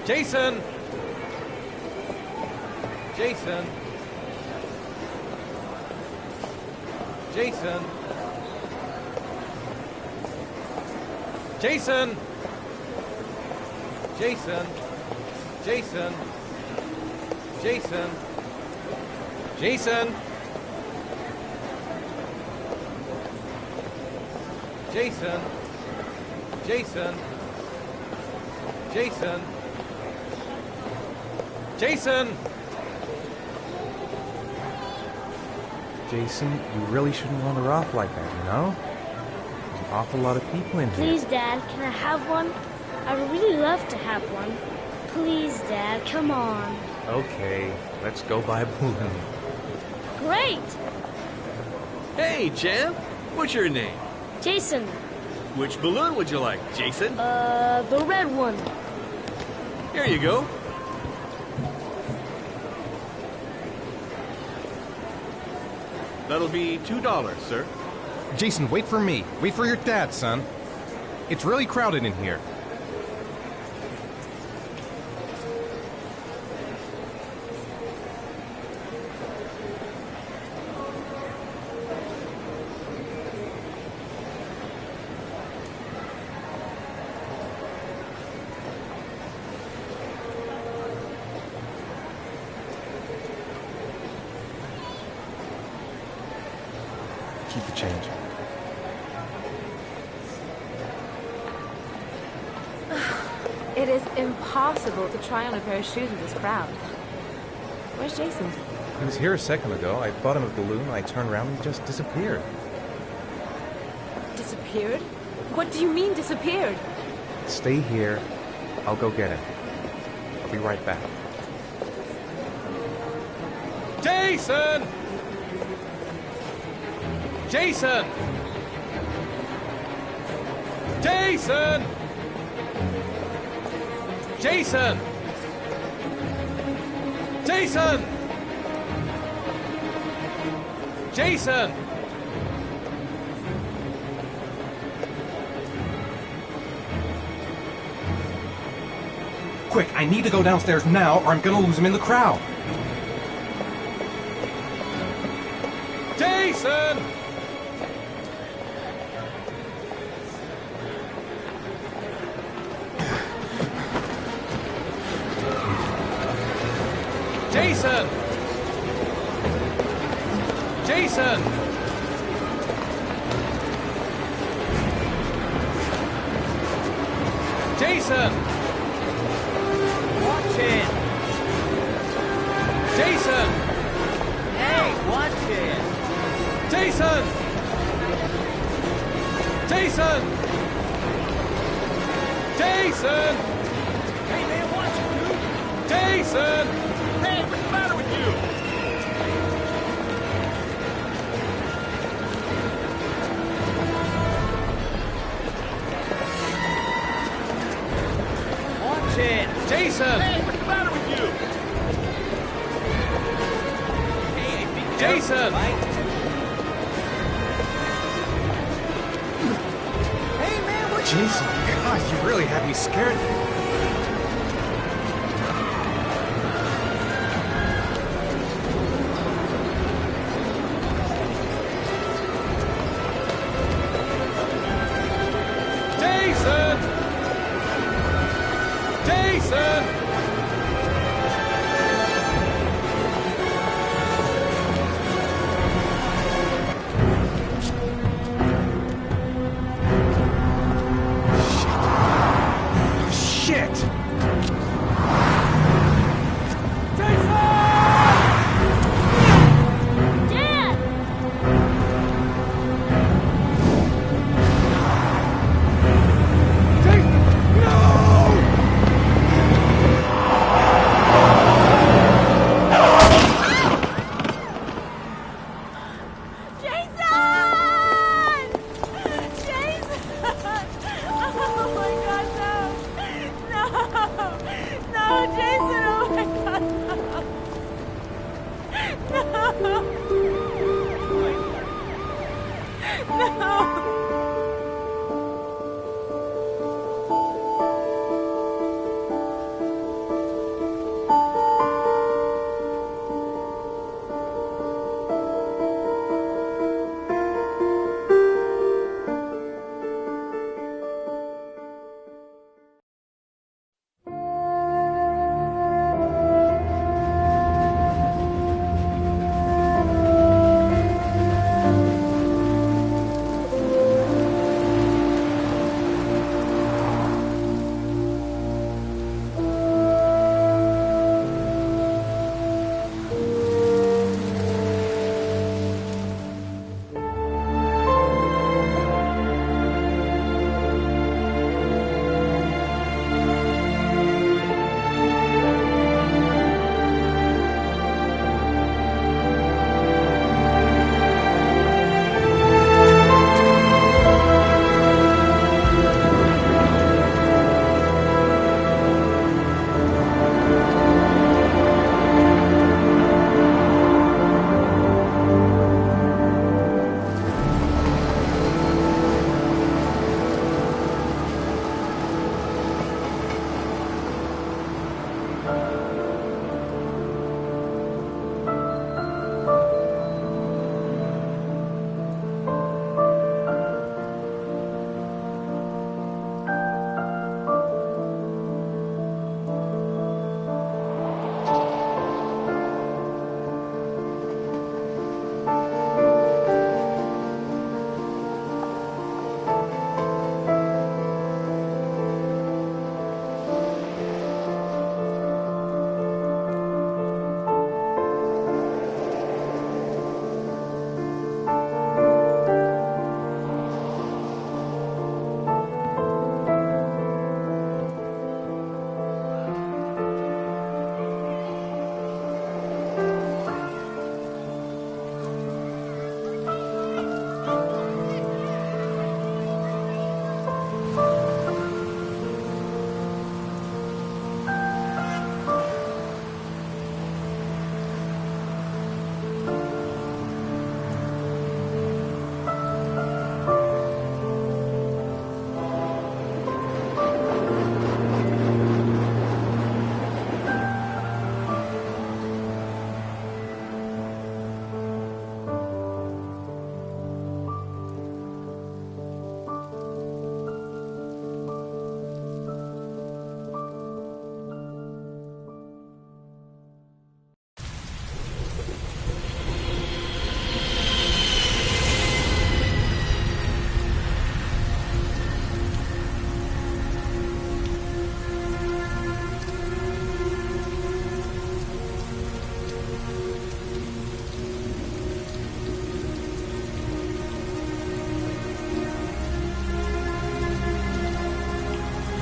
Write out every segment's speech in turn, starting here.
Jason! Jason! Jason! Jason! Jason! Jason! Jason! Jason! Jason! Jason! Jason! Jason! Jason, you really shouldn't wander off like that, you know? There's an awful lot of people in here. Please, Dad, can I have one? I would really love to have one. Please, Dad, come on. Okay, let's go buy a balloon. Great! Hey, champ! What's your name? Jason, Which balloon would you like, Jason? the red one. Here you go. That'll be $2, sir. Jason, wait for me. Wait for your dad, son. It's really crowded in here. Keep the change. It is impossible to try on a pair of shoes with this crowd. Where's Jason? He was here a second ago. I bought him a balloon. I turned around and he just disappeared. Disappeared? What do you mean disappeared? Stay here. I'll go get him. I'll be right back. Jason! Jason! Jason! Jason! Jason! Jason! Quick, I need to go downstairs now or I'm gonna lose him in the crowd. Jason! Jason! Jason! Jason! Watch it! Jason! Hey, watch it! Jason! Jason! Jason! Hey, man, watch it, dude! Jason! Hey, what's the matter with you? Watch it! Jason! Hey, what's the matter with you? Hey, be careful, Jason! Mike. Hey, man, what you... Jason, God, you really had me scared. Jason! Jason! Shit!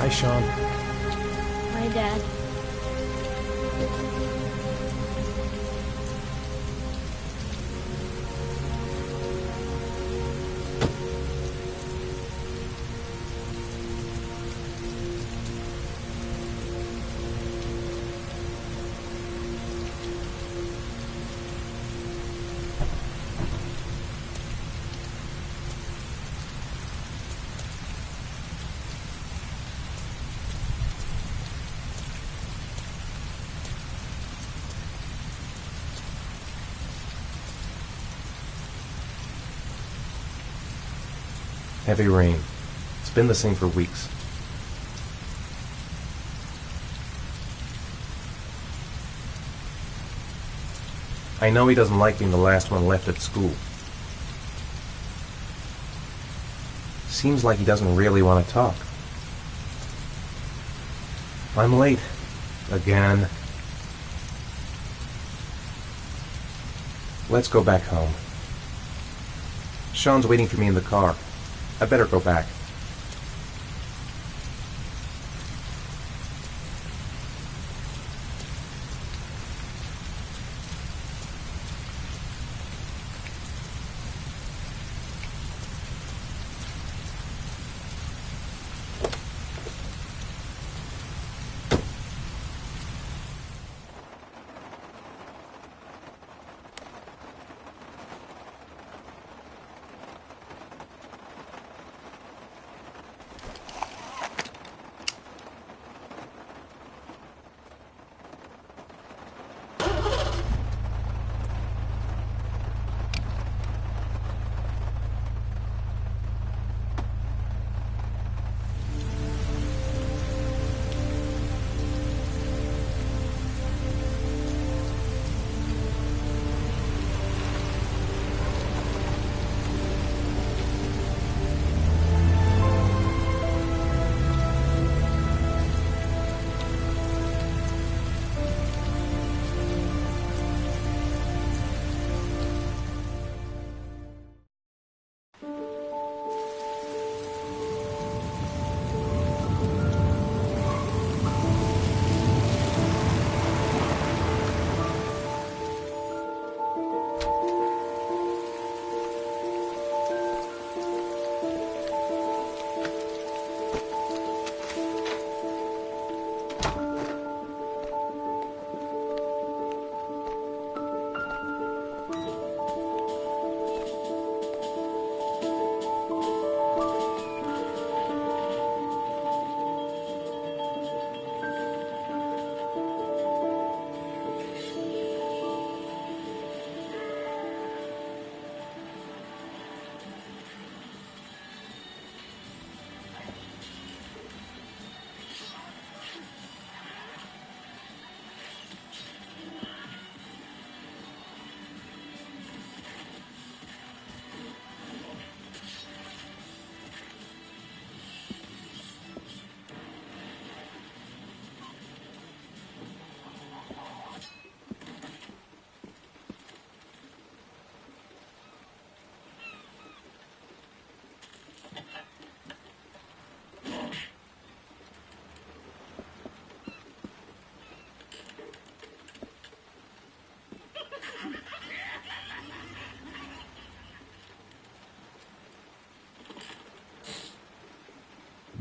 Hi, Sean. My dad. Heavy rain. It's been the same for weeks. I know he doesn't like being the last one left at school. Seems like he doesn't really want to talk. I'm late. Again. Let's go back home. Sean's waiting for me in the car. I better go back.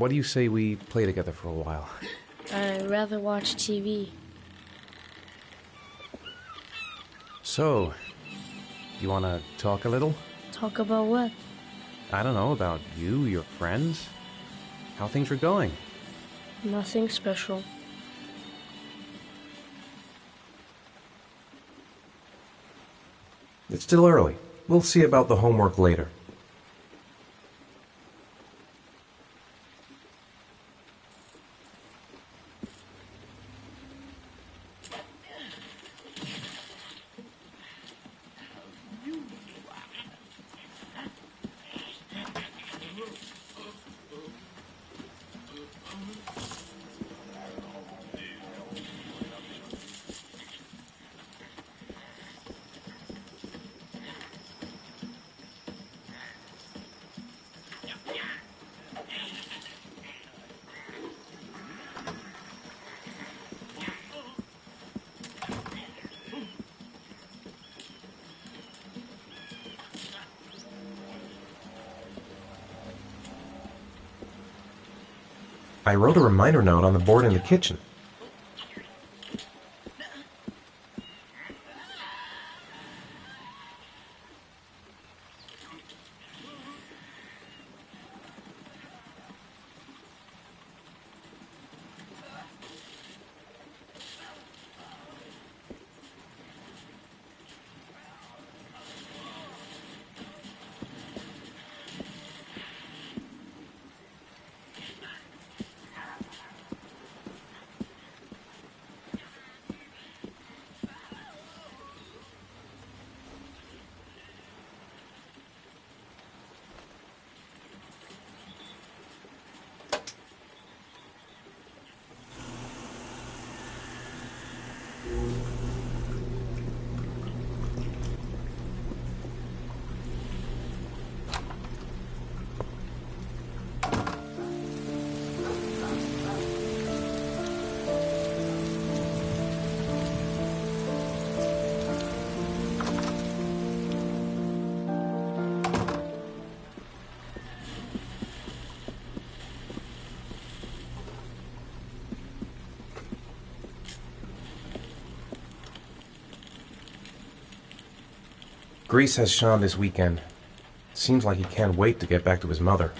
What do you say we play together for a while? I'd rather watch TV. So, you want to talk a little? Talk about what? I don't know, about you, your friends, how things are going. Nothing special. It's still early. We'll see about the homework later. I wrote a reminder note on the board in the kitchen. Grease has Sean this weekend. Seems like he can't wait to get back to his mother.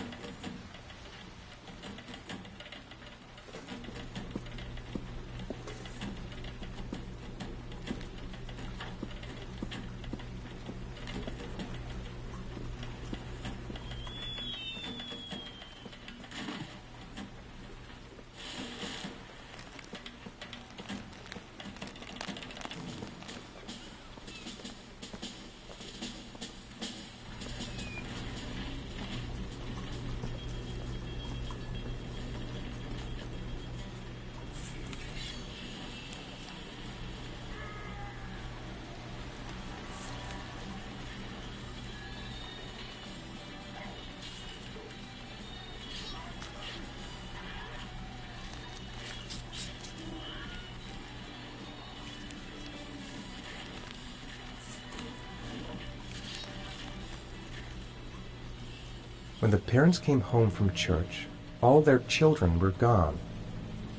When the parents came home from church, all their children were gone.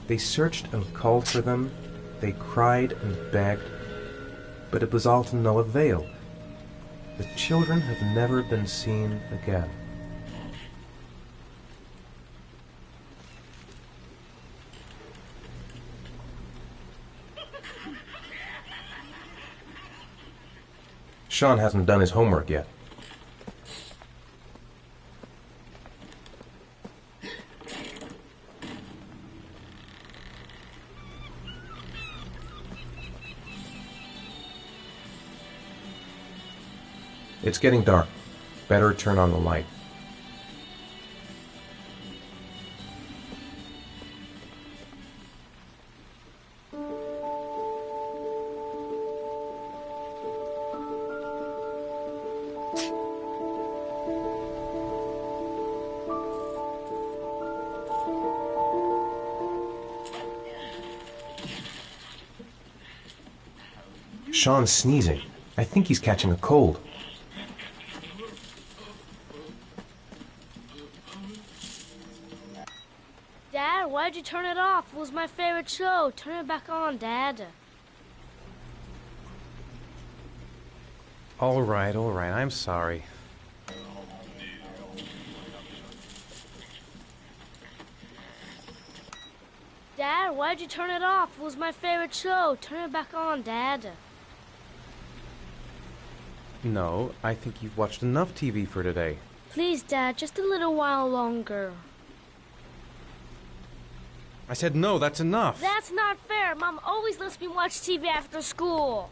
They searched and called for them, they cried and begged, but it was all to no avail. The children have never been seen again. Sean hasn't done his homework yet. It's getting dark. Better turn on the light. Sean's sneezing. I think he's catching a cold. Dad, why'd you turn it off? It was my favorite show. Turn it back on, Dad. All right, I'm sorry. Dad, why'd you turn it off? It was my favorite show. Turn it back on, Dad. No, I think you've watched enough TV for today. Please, Dad, just a little while longer. I said no, that's enough. That's not fair. Mom always lets me watch TV after school.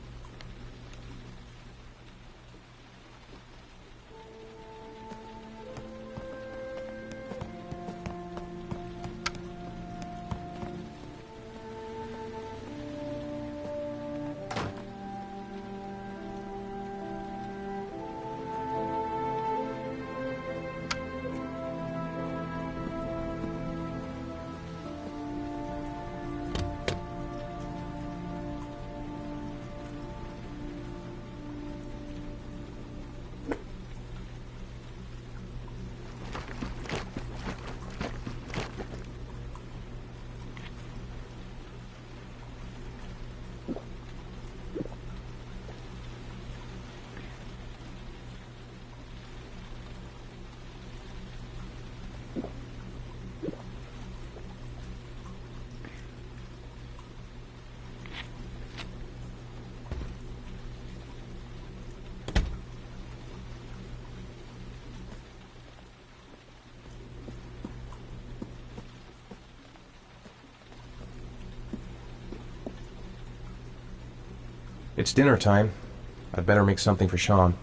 It's dinner time. I'd better make something for Sean.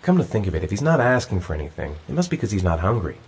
Come to think of it, if he's not asking for anything, it must be because he's not hungry.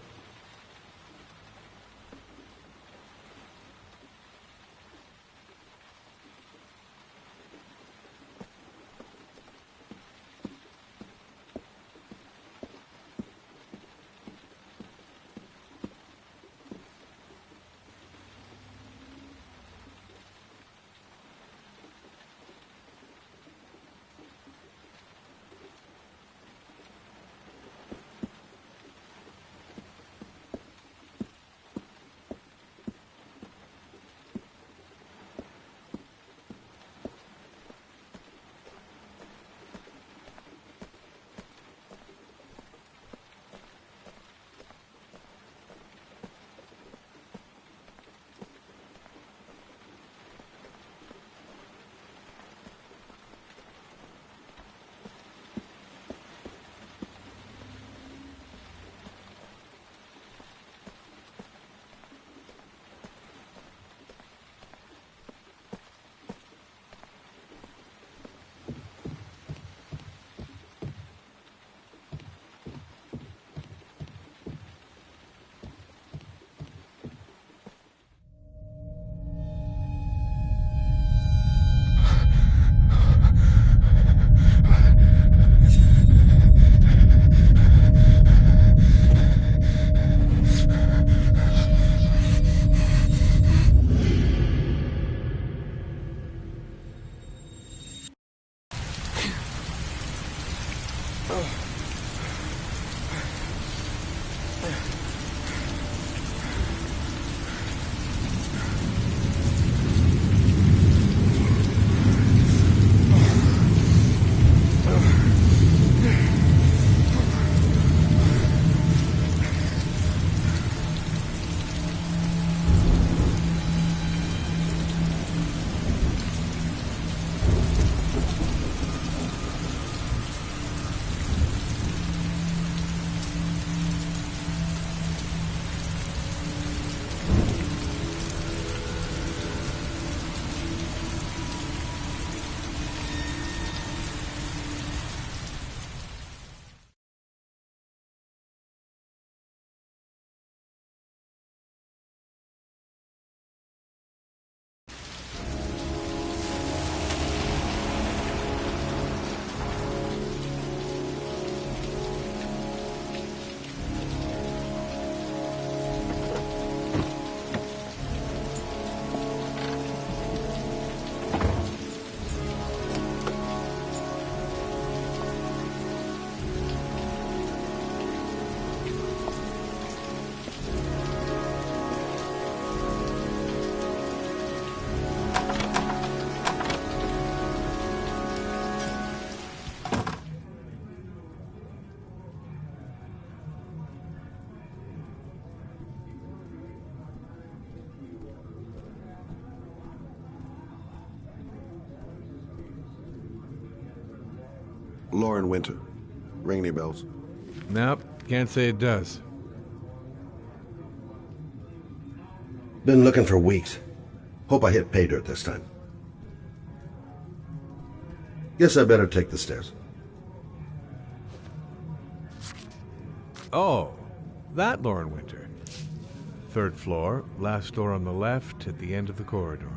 Lauren Winter. Ring any bells? Nope, can't say it does. Been looking for weeks. Hope I hit pay dirt this time. Guess I better take the stairs. Oh, that Lauren Winter. 3rd floor, last door on the left at the end of the corridor.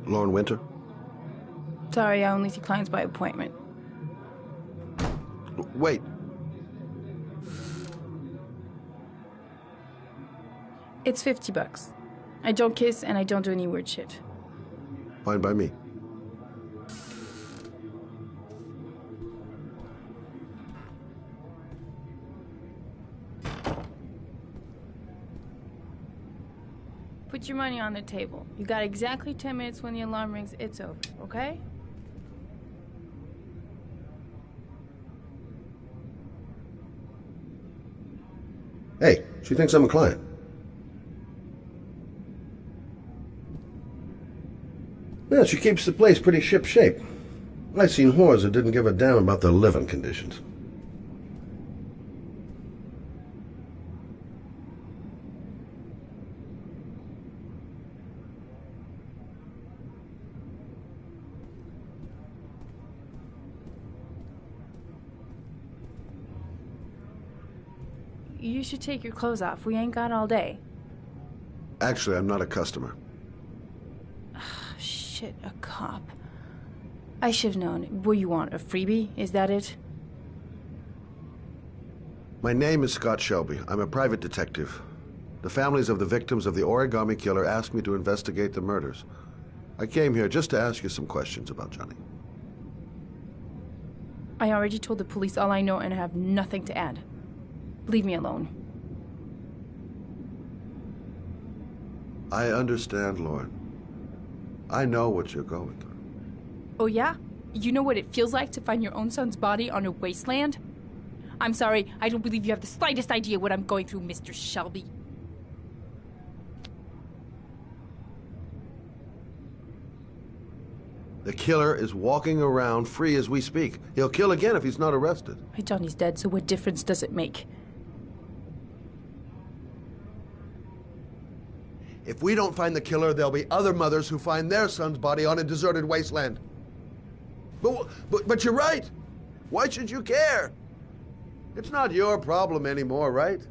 Lauren Winter? Sorry, I only see clients by appointment. Wait. It's $50. I don't kiss and I don't do any weird shit. Fine by me. Put your money on the table. You got exactly 10 minutes. When the alarm rings, it's over, okay? Hey, she thinks I'm a client. Yeah, she keeps the place pretty ship-shape. I've seen whores that didn't give a damn about their living conditions. You should take your clothes off. We ain't got all day. Actually, I'm not a customer. Shit, a cop. I should have known. What do you want, a freebie? Is that it? My name is Scott Shelby. I'm a private detective. The families of the victims of the origami killer asked me to investigate the murders. I came here just to ask you some questions about Johnny. I already told the police all I know and I have nothing to add. Leave me alone. I understand, Lauren. I know what you're going through. Oh yeah? You know what it feels like to find your own son's body on a wasteland? I'm sorry, I don't believe you have the slightest idea what I'm going through, Mr. Shelby. The killer is walking around free as we speak. He'll kill again if he's not arrested. My Johnny's dead, so what difference does it make? If we don't find the killer, there'll be other mothers who find their son's body on a deserted wasteland. But you're right. Why should you care? It's not your problem anymore, right?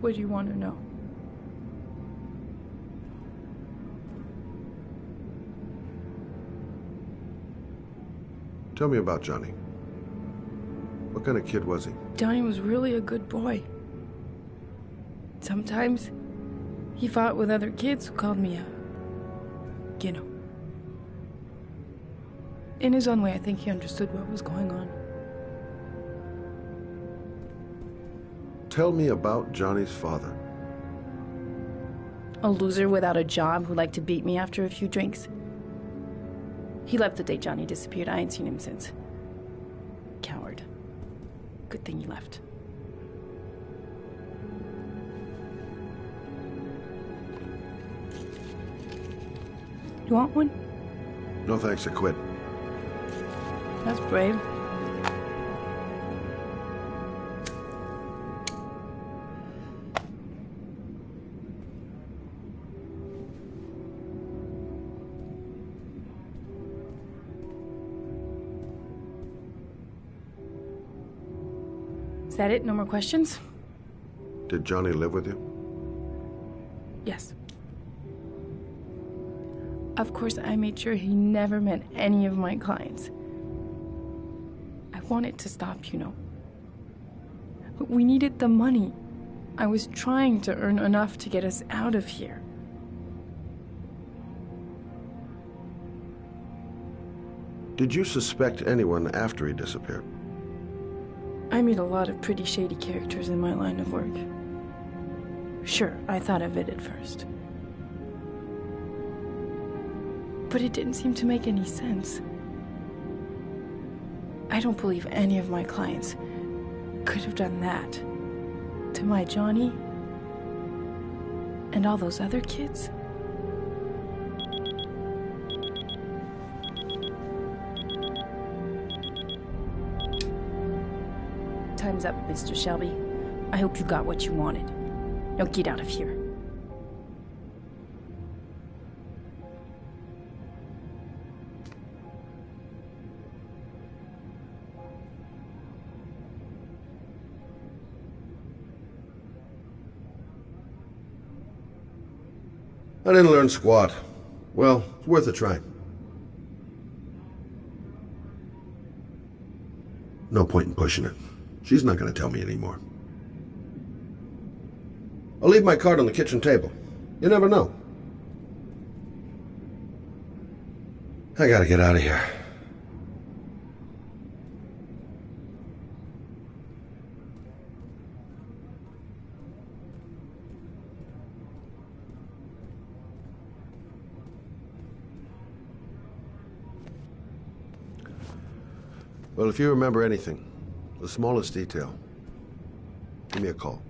What do you want to know? Tell me about Johnny. What kind of kid was he? Johnny was really a good boy. Sometimes he fought with other kids who called me you know. In his own way, I think he understood what was going on. Tell me about Johnny's father. A loser without a job who liked to beat me after a few drinks. He left the day Johnny disappeared. I ain't seen him since. Coward. Good thing he left. You want one? No thanks, I quit. That's brave. that it? No more questions? Did Johnny live with you? Yes. Of course, I made sure he never met any of my clients. I wanted to stop, you know. But we needed the money. I was trying to earn enough to get us out of here. Did you suspect anyone after he disappeared? I meet a lot of pretty shady characters in my line of work. Sure, I thought of it at first. But it didn't seem to make any sense. I don't believe any of my clients could have done that to my Johnny and all those other kids. Time's up, Mr. Shelby. I hope you got what you wanted. Now get out of here. I didn't learn squat. Well, it's worth a try. No point in pushing it. She's not going to tell me anymore. I'll leave my card on the kitchen table. You never know. I gotta get out of here. Well, if you remember anything, the smallest detail, give me a call.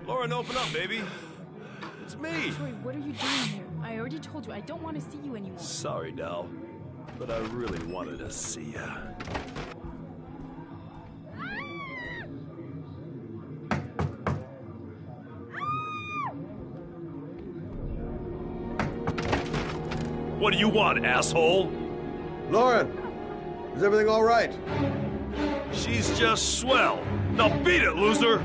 Lauren, open up, baby. It's me. Troy, what are you doing here? I already told you I don't want to see you anymore. Sorry, Dal, but I really wanted to see ya. What do you want, asshole? Lauren, is everything all right? She's just swell. Now beat it, loser!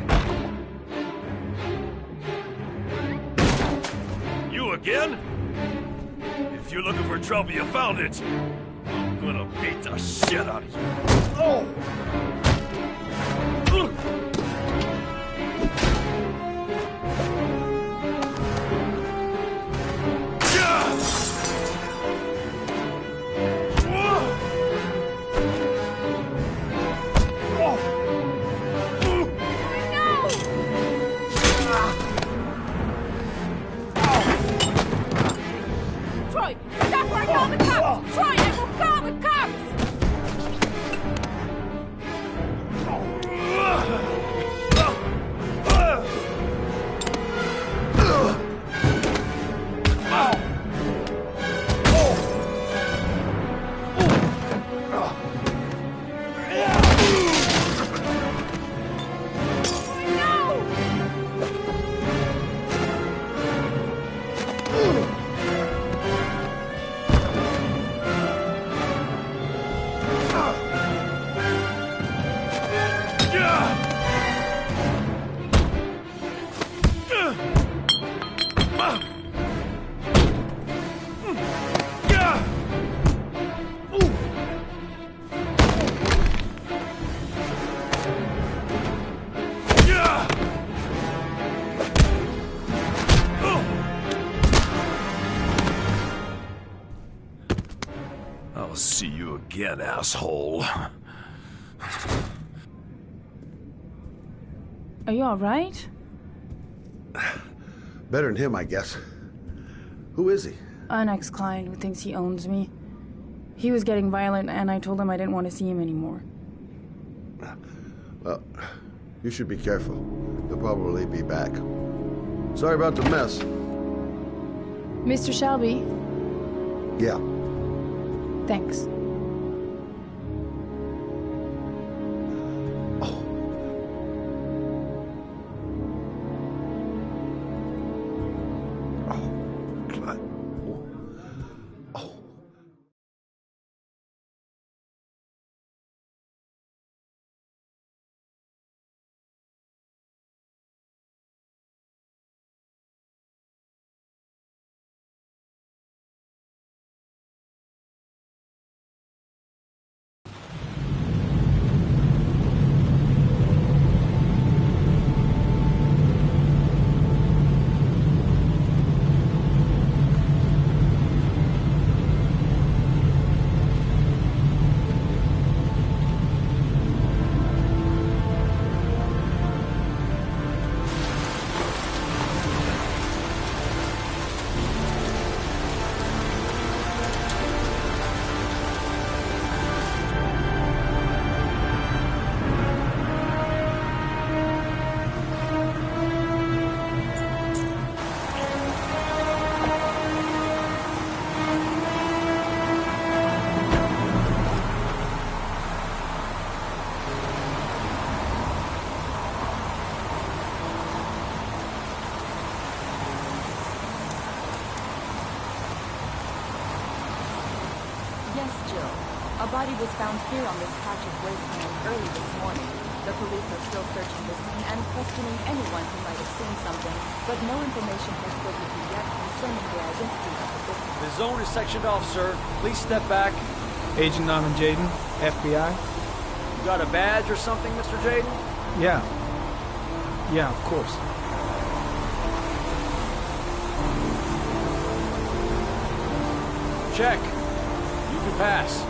You again? If you're looking for trouble, you found it. I'm gonna beat the shit out of you. Oh! I'll see you again, asshole. Are you alright? Better than him, I guess. Who is he? An ex-client who thinks he owns me. He was getting violent, and I told him I didn't want to see him anymore. Well, you should be careful. He'll probably be back. Sorry about the mess. Mr. Shelby, Yeah. thanks. God. Yes, Jill. A body was found here on this patch of wasteland early this morning. The police are still searching the scene and questioning anyone who might have seen something, but no information has spoken yet concerning the identity of the victim. The zone is sectioned off, sir. Please step back. Agent Norman Jaden, FBI? You got a badge or something, Mr. Jaden? Yeah. Yeah, of course. Check. You can pass.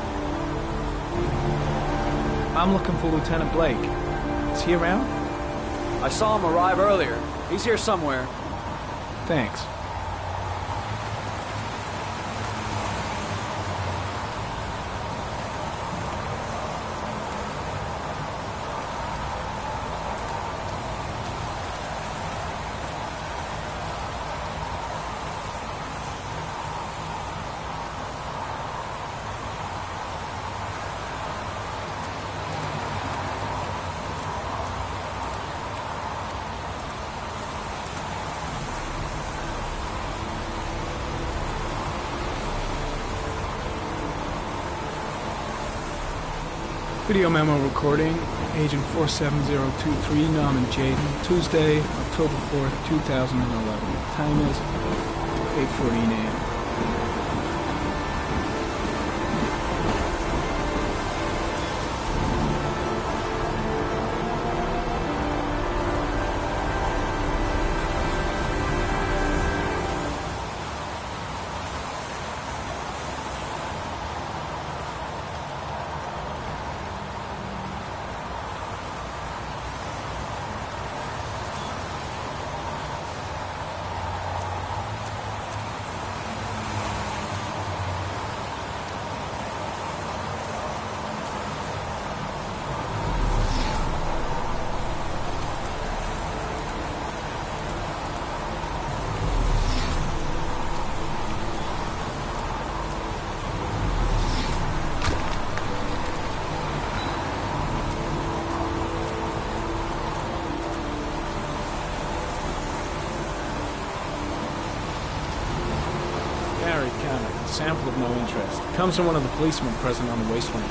I'm looking for Lieutenant Blake. Is he around? I saw him arrive earlier. He's here somewhere. Thanks. Video memo recording, Agent 47023, Norman Jaden, Tuesday, October 4th, 2011. Time is 8:14 a.m. Sample of no interest. Comes from one of the policemen present on the wasteland.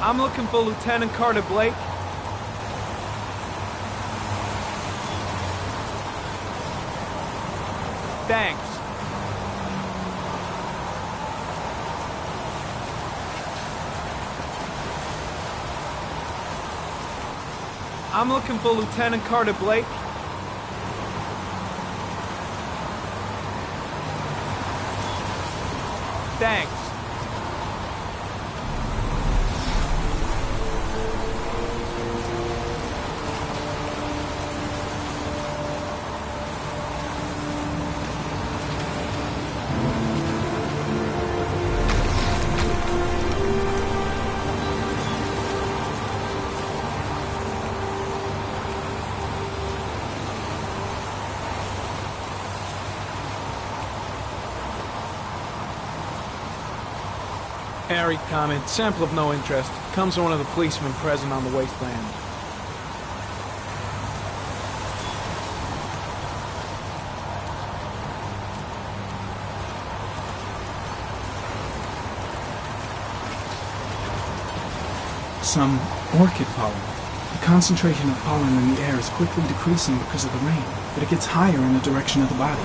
I'm looking for Lieutenant Carter Blake. Thanks. I'm looking for Lieutenant Carter Blake. Thanks. Harry comment, sample of no interest. Comes from one of the policemen present on the wasteland. Some orchid pollen. The concentration of pollen in the air is quickly decreasing because of the rain, but it gets higher in the direction of the body.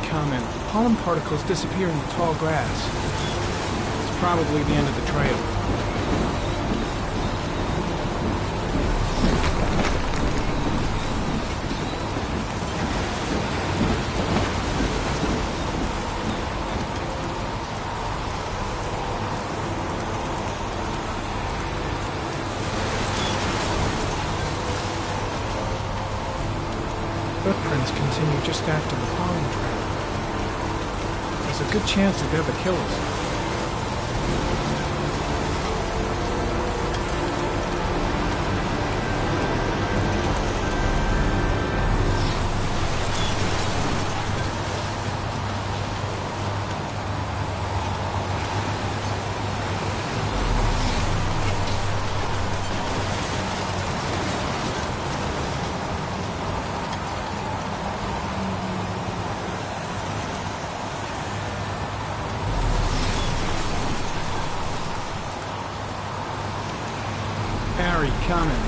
Comment. Pollen particles disappear in the tall grass. It's probably the end of the trail. Footprints continue just after the pollen trail. There's a good chance that they're the killers. Comment.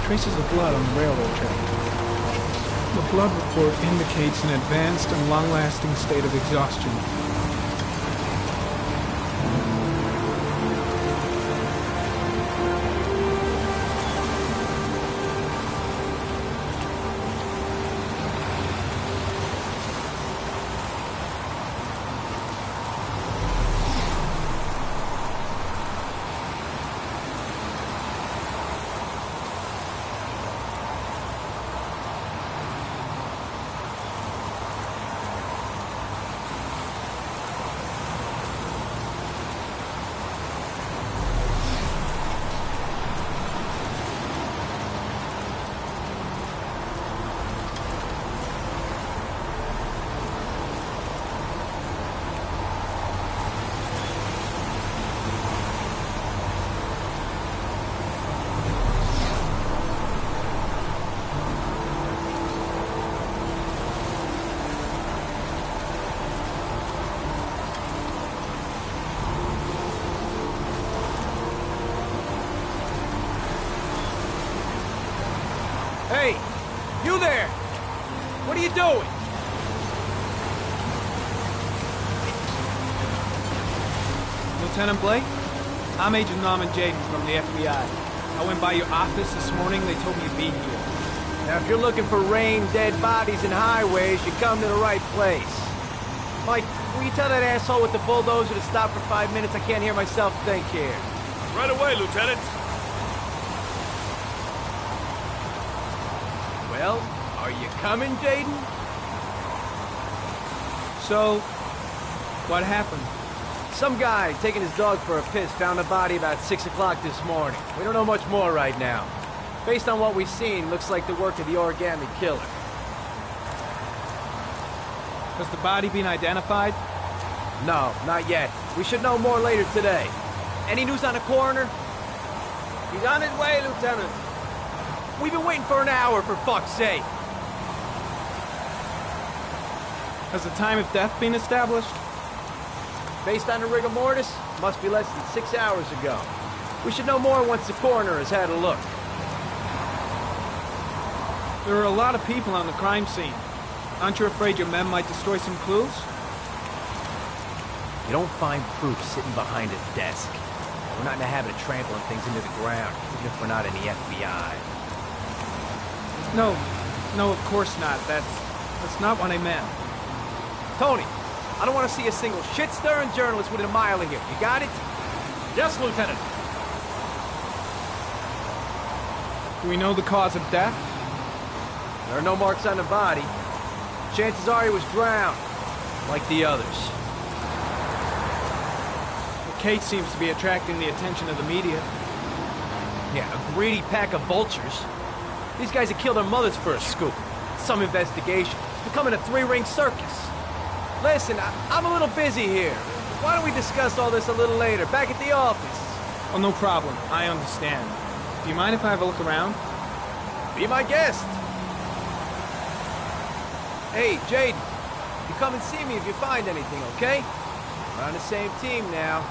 Traces of blood on the railroad track. The blood report indicates an advanced and long-lasting state of exhaustion. Hey, you there! What are you doing? Lieutenant Blake? I'm Agent Norman Jaden from the FBI. I went by your office this morning. They told me you'd be here. Now, if you're looking for rain, dead bodies, and highways, you come to the right place. Mike, will you tell that asshole with the bulldozer to stop for 5 minutes? I can't hear myself think here. Right away, Lieutenant. Well, are you coming, Jaden? So, what happened? Some guy taking his dog for a piss found a body about 6 o'clock this morning. We don't know much more right now. Based on what we've seen, looks like the work of the origami killer. Has the body been identified? No, not yet. We should know more later today. Any news on the coroner? He's on his way, Lieutenant. We've been waiting for an hour, for fuck's sake. Has the time of death been established? Based on the rigor mortis, must be less than 6 hours ago. We should know more once the coroner has had a look. There are a lot of people on the crime scene. Aren't you afraid your men might destroy some clues? You don't find proof sitting behind a desk. We're not in the habit of trampling things into the ground, even if we're not in the FBI. No, of course not. That's not what I meant. Tony, I don't want to see a single shit-stirring journalist within a mile of here. You got it? Yes, Lieutenant. Do we know the cause of death? There are no marks on the body. Chances are he was drowned, like the others. Kate seems to be attracting the attention of the media. Yeah, a greedy pack of vultures. These guys have killed their mothers for a scoop. Some investigation. It's becoming a three-ring circus. Listen, I'm a little busy here. Why don't we discuss all this a little later, back at the office? Oh, no problem. I understand. Do you mind if I have a look around? Be my guest. Hey, Jaden, you come and see me if you find anything, okay? We're on the same team now.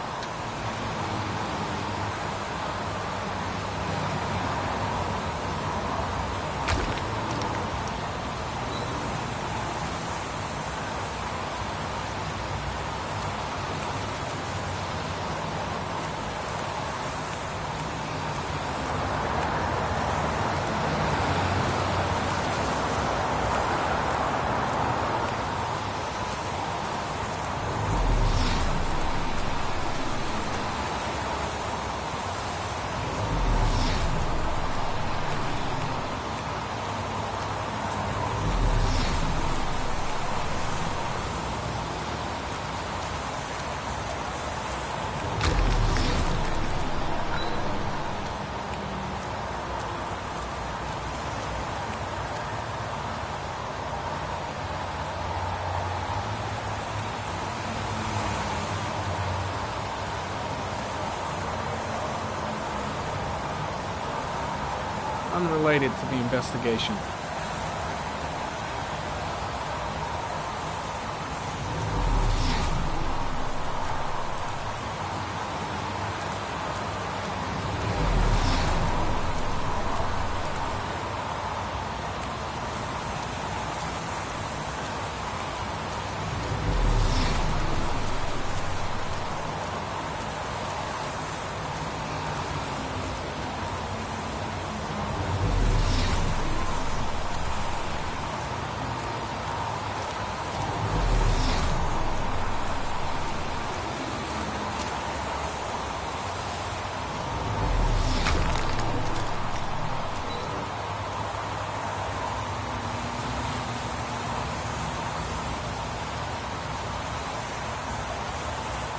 Unrelated to the investigation.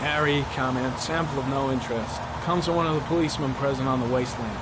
Harry, comment, sample of no interest. Comes from one of the policemen present on the wasteland.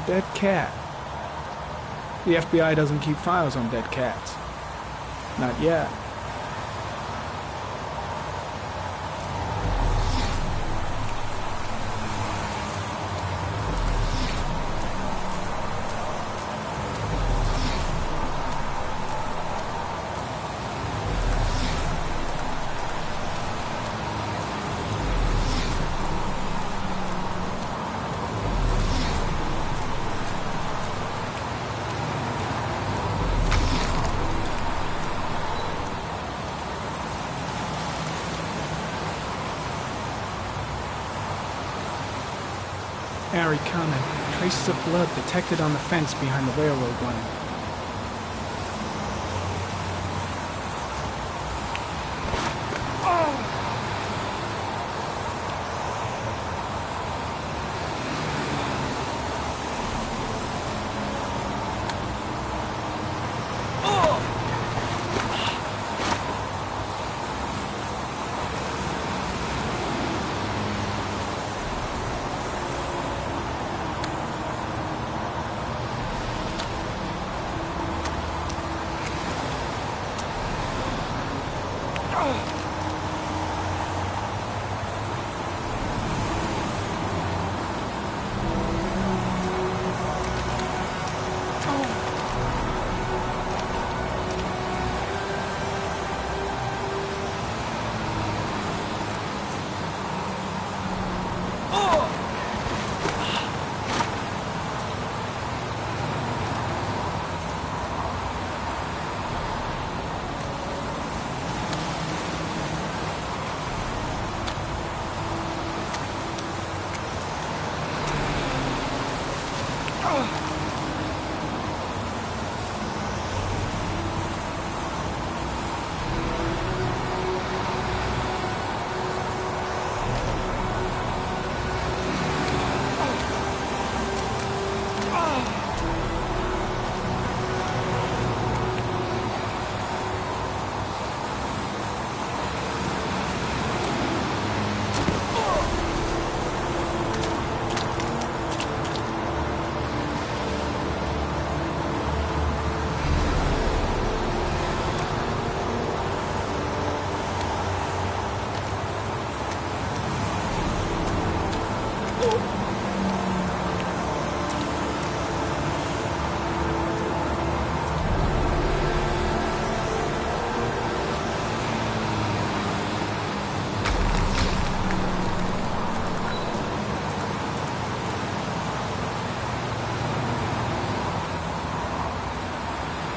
Dead cat. The FBI doesn't keep files on dead cats. Not yet. Harry, comment. Traces of blood detected on the fence behind the railroad line.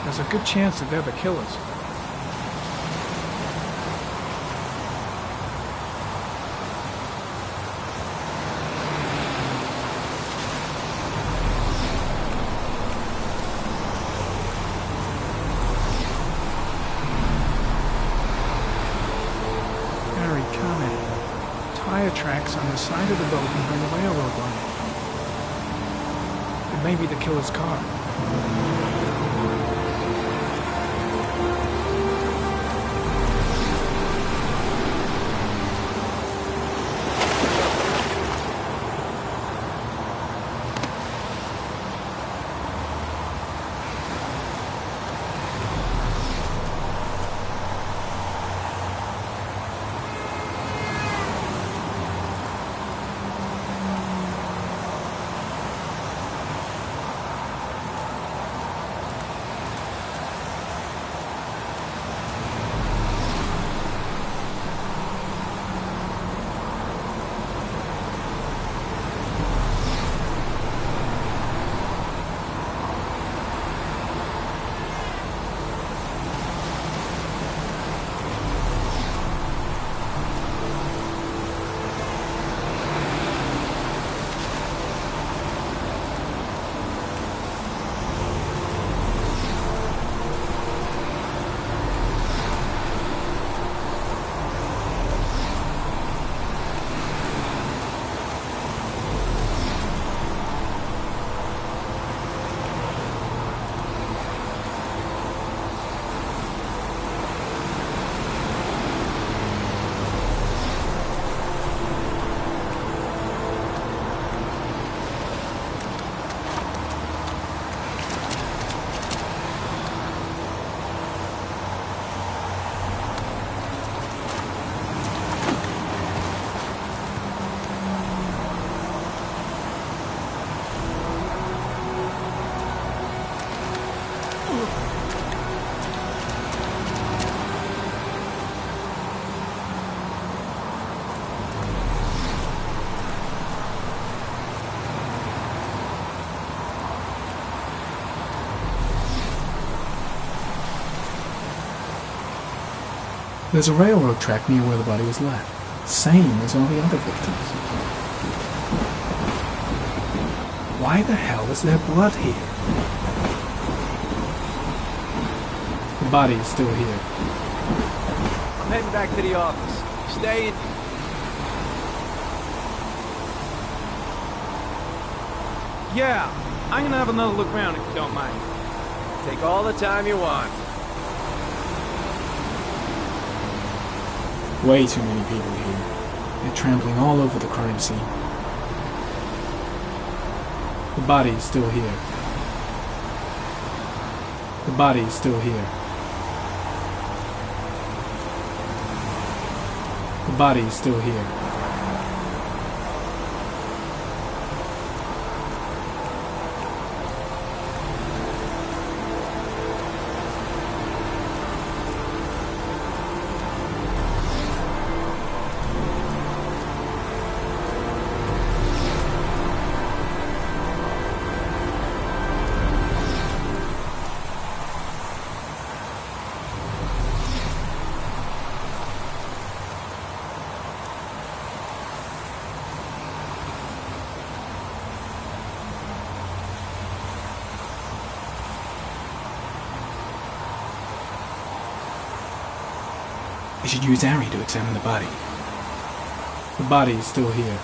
There's a good chance that they're the killers. Harry, comment. Tire tracks on the side of the boat behind the railroad line. It may be the killer's car. There's a railroad track near where the body was left, same as all the other victims. Why the hell is there blood here? The body is still here. I'm heading back to the office. Stay in. Yeah, I'm gonna have another look around if you don't mind. Take all the time you want. Way too many people here. They're trampling all over the crime scene. The body is still here. The body is still here. The body is still here. We should use Ari to examine the body. The body is still here.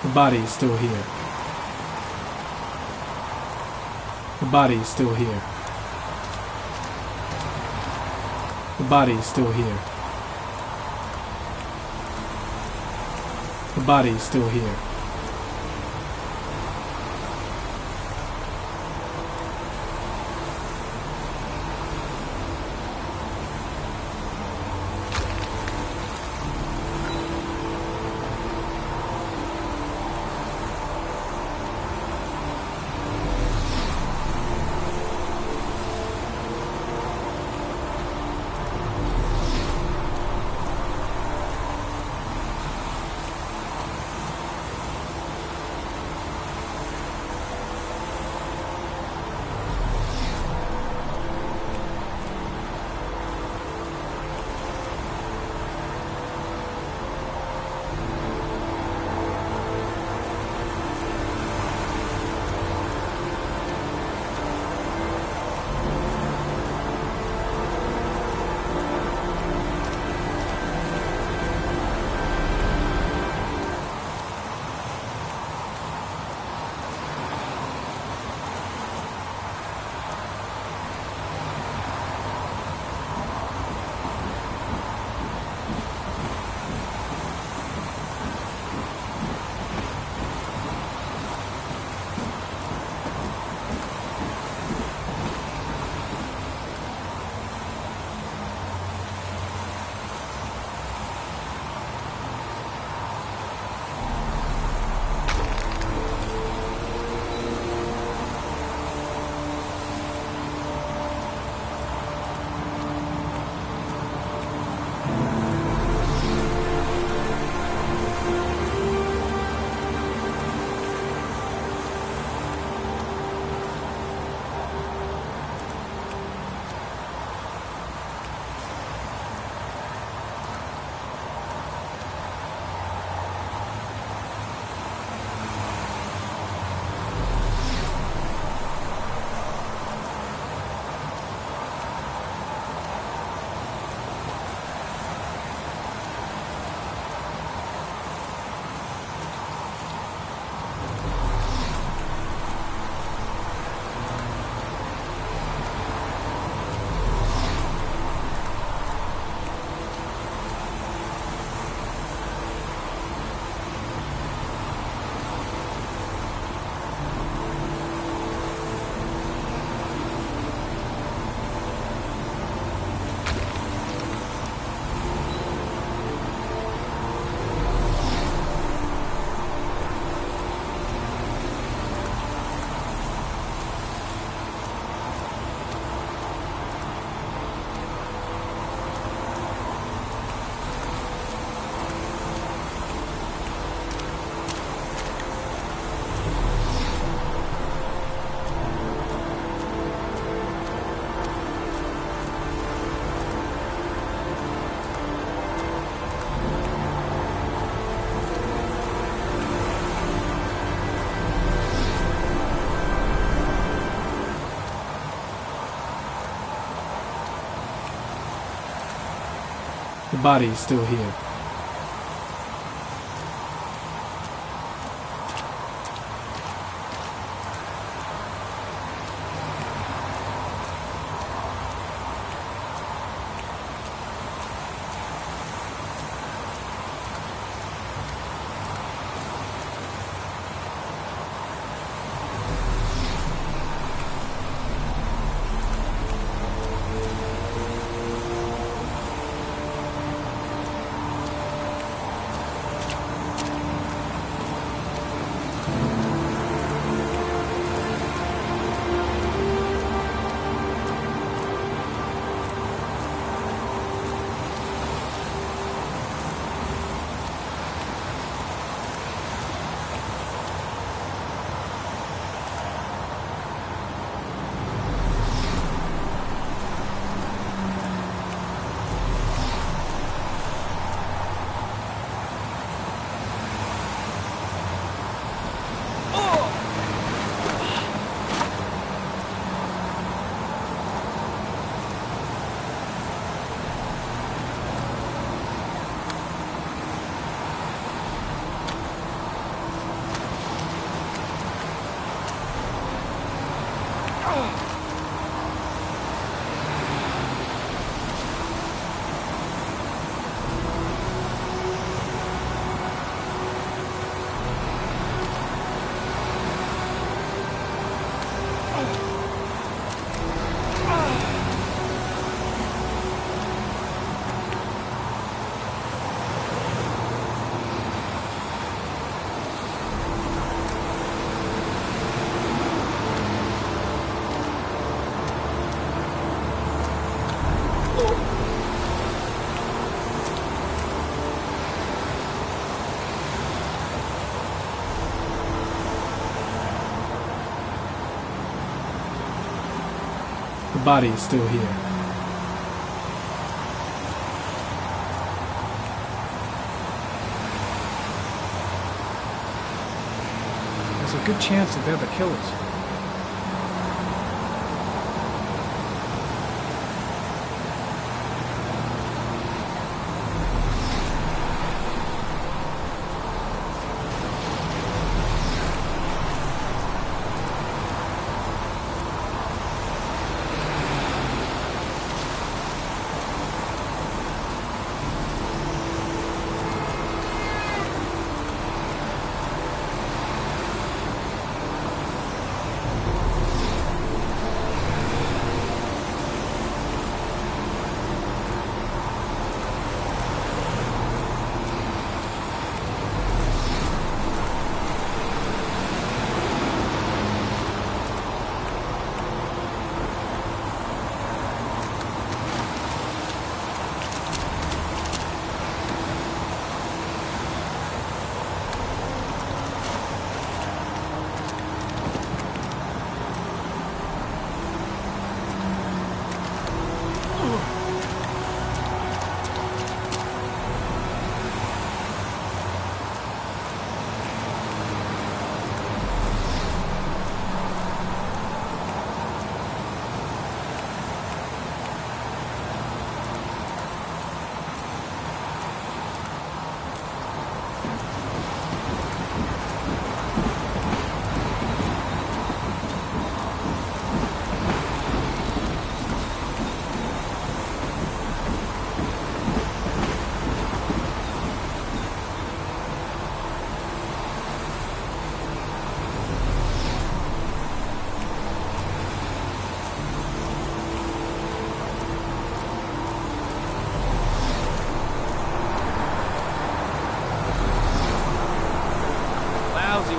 The body is still here. The body is still here. The body is still here. The body is still here. body is still here. The body is still here. There's a good chance that they're the killers.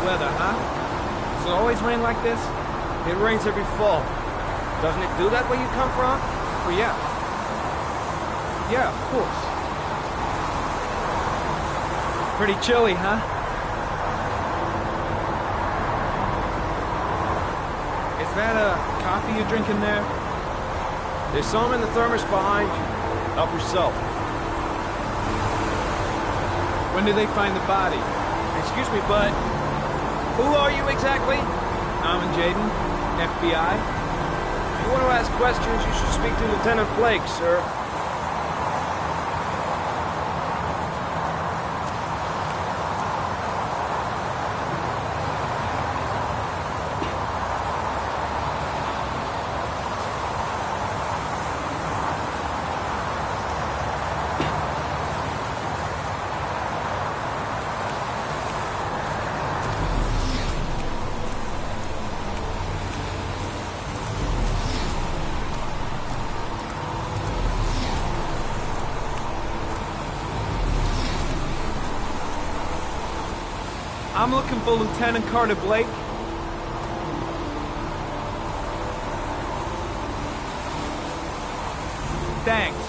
Weather, huh? Does it always rain like this? It rains every fall. Doesn't it do that where you come from? Oh, yeah. Yeah, of course. Pretty chilly, huh? Is that a coffee you're drinking there? There's some in the thermos behind you. Help yourself. When did they find the body? Excuse me, bud. Who are you exactly? I'm Jaden, FBI. If you want to ask questions, you should speak to Lieutenant Blake, sir. I'm looking for Lieutenant Carter Blake. Thanks.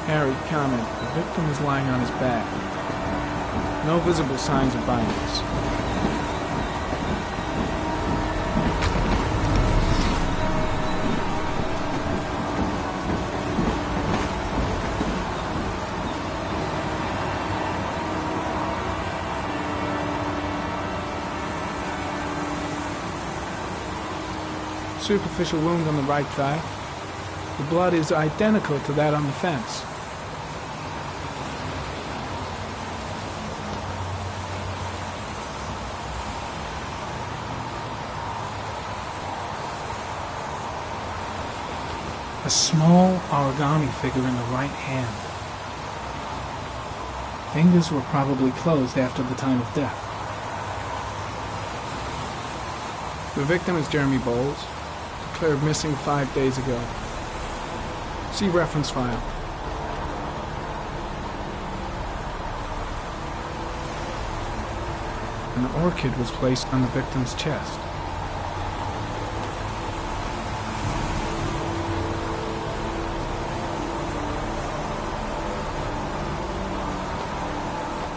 Harry, comment. The victim is lying on his back. No visible signs of violence. Superficial wound on the right thigh. The blood is identical to that on the fence. A small origami figure in the right hand. Fingers were probably closed after the time of death. The victim is Jeremy Bowles, declared missing 5 days ago. See reference file. An orchid was placed on the victim's chest.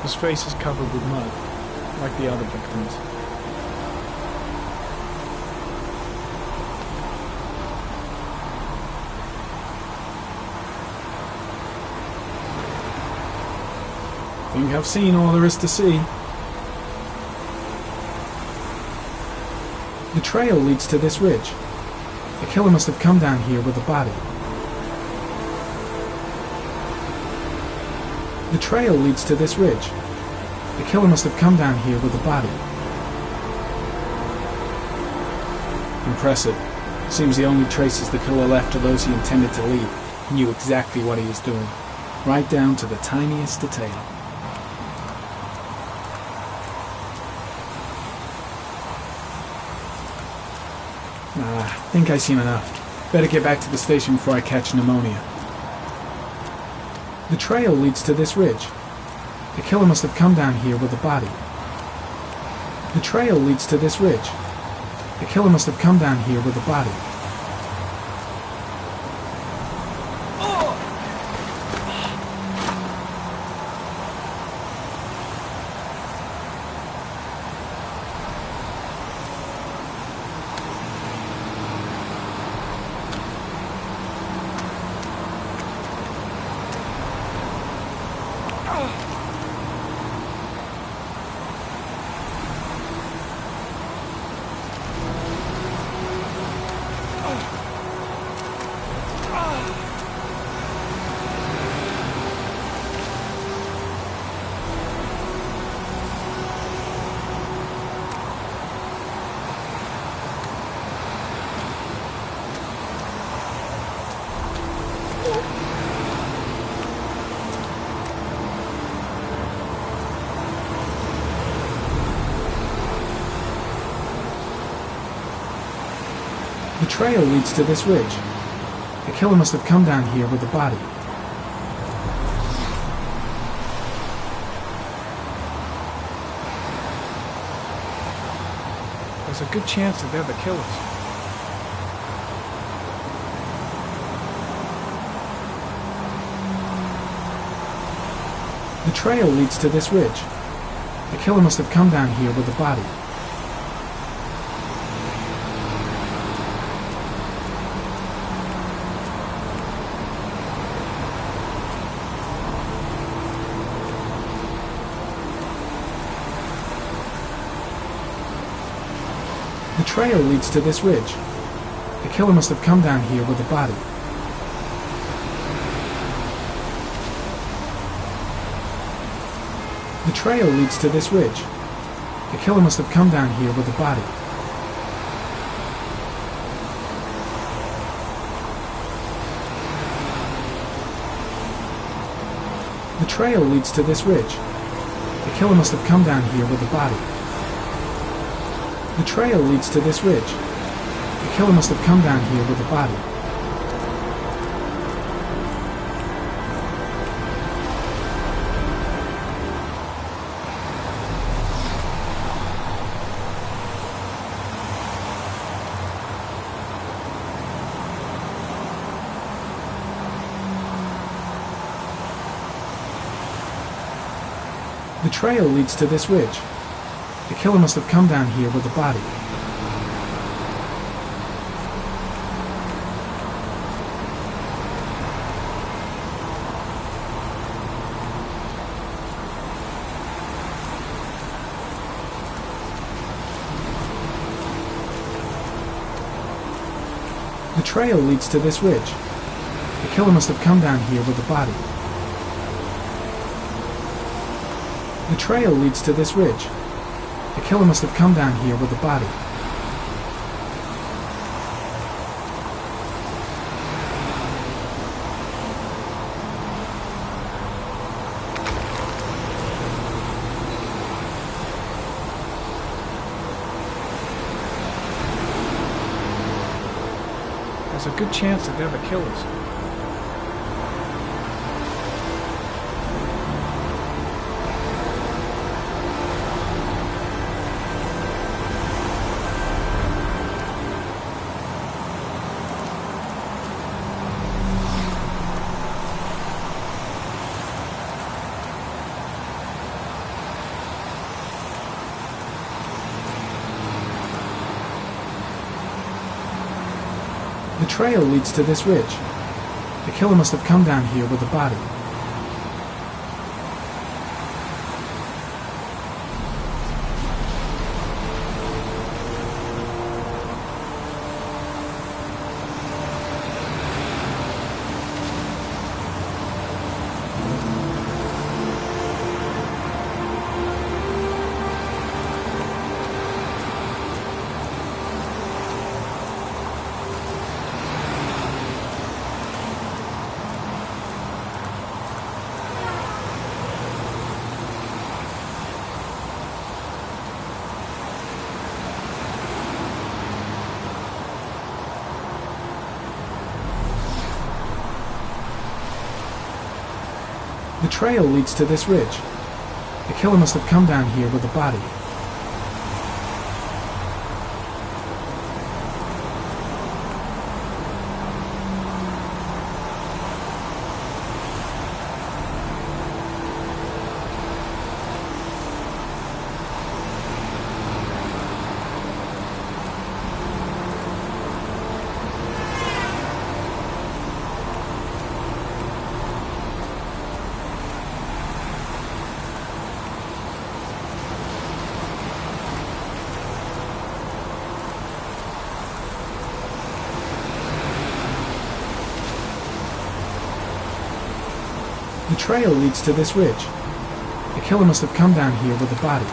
His face is covered with mud, like the other victims. Think I've seen all there is to see. The trail leads to this ridge. The killer must have come down here with a body. The trail leads to this ridge. The killer must have come down here with a body. Impressive. Seems the only traces the killer left are those he intended to leave. He knew exactly what he was doing, right down to the tiniest detail. I think I've seen enough. Better get back to the station before I catch pneumonia. The trail leads to this ridge. The killer must have come down here with a body. The trail leads to this ridge. The killer must have come down here with a body. The trail leads to this ridge. The killer must have come down here with the body. There's a good chance that they're the killers. The trail leads to this ridge. The killer must have come down here with the body. The trail leads to this ridge. The killer must have come down here with the body. The trail leads to this ridge. The killer must have come down here with the body. The trail leads to this ridge. The killer must have come down here with the body. The trail leads to this ridge. The killer must have come down here with the body. The trail leads to this ridge. The killer must have come down here with the body. The trail leads to this ridge. The killer must have come down here with the body. The trail leads to this ridge. The killer must have come down here with the body. There's a good chance that they're the killers. The trail leads to this ridge. The killer must have come down here with the body. The trail leads to this ridge. The killer must have come down here with the body. The trail leads to this ridge. The killer must have come down here with the body.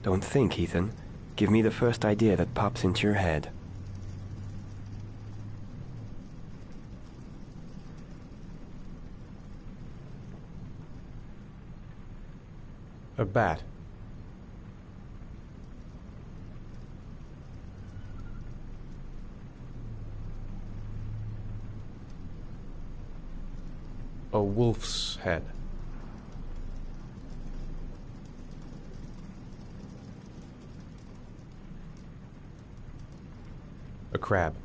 Don't think, Ethan. Give me the first idea that pops into your head. A bat. A wolf's head. A crab.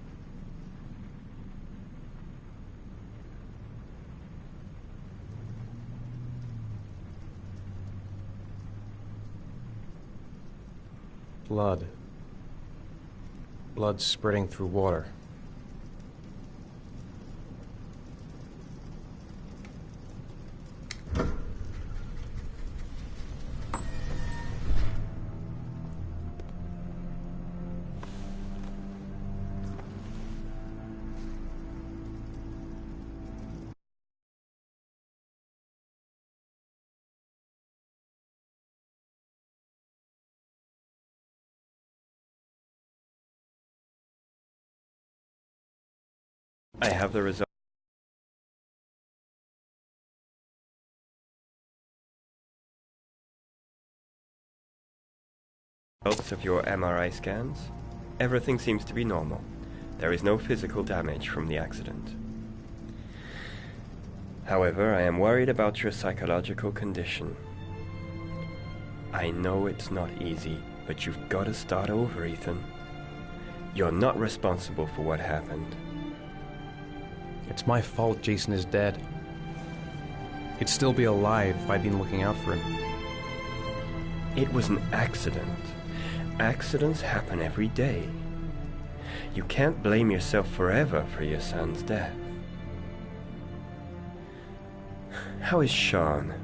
Blood. Blood spreading through water. I have the result. Results of your MRI scans. Everything seems to be normal. There is no physical damage from the accident. However, I am worried about your psychological condition. I know it's not easy, but you've got to start over, Ethan. You're not responsible for what happened. It's my fault Jason is dead. He'd still be alive if I'd been looking out for him. It was an accident. Accidents happen every day. You can't blame yourself forever for your son's death. How is Sean?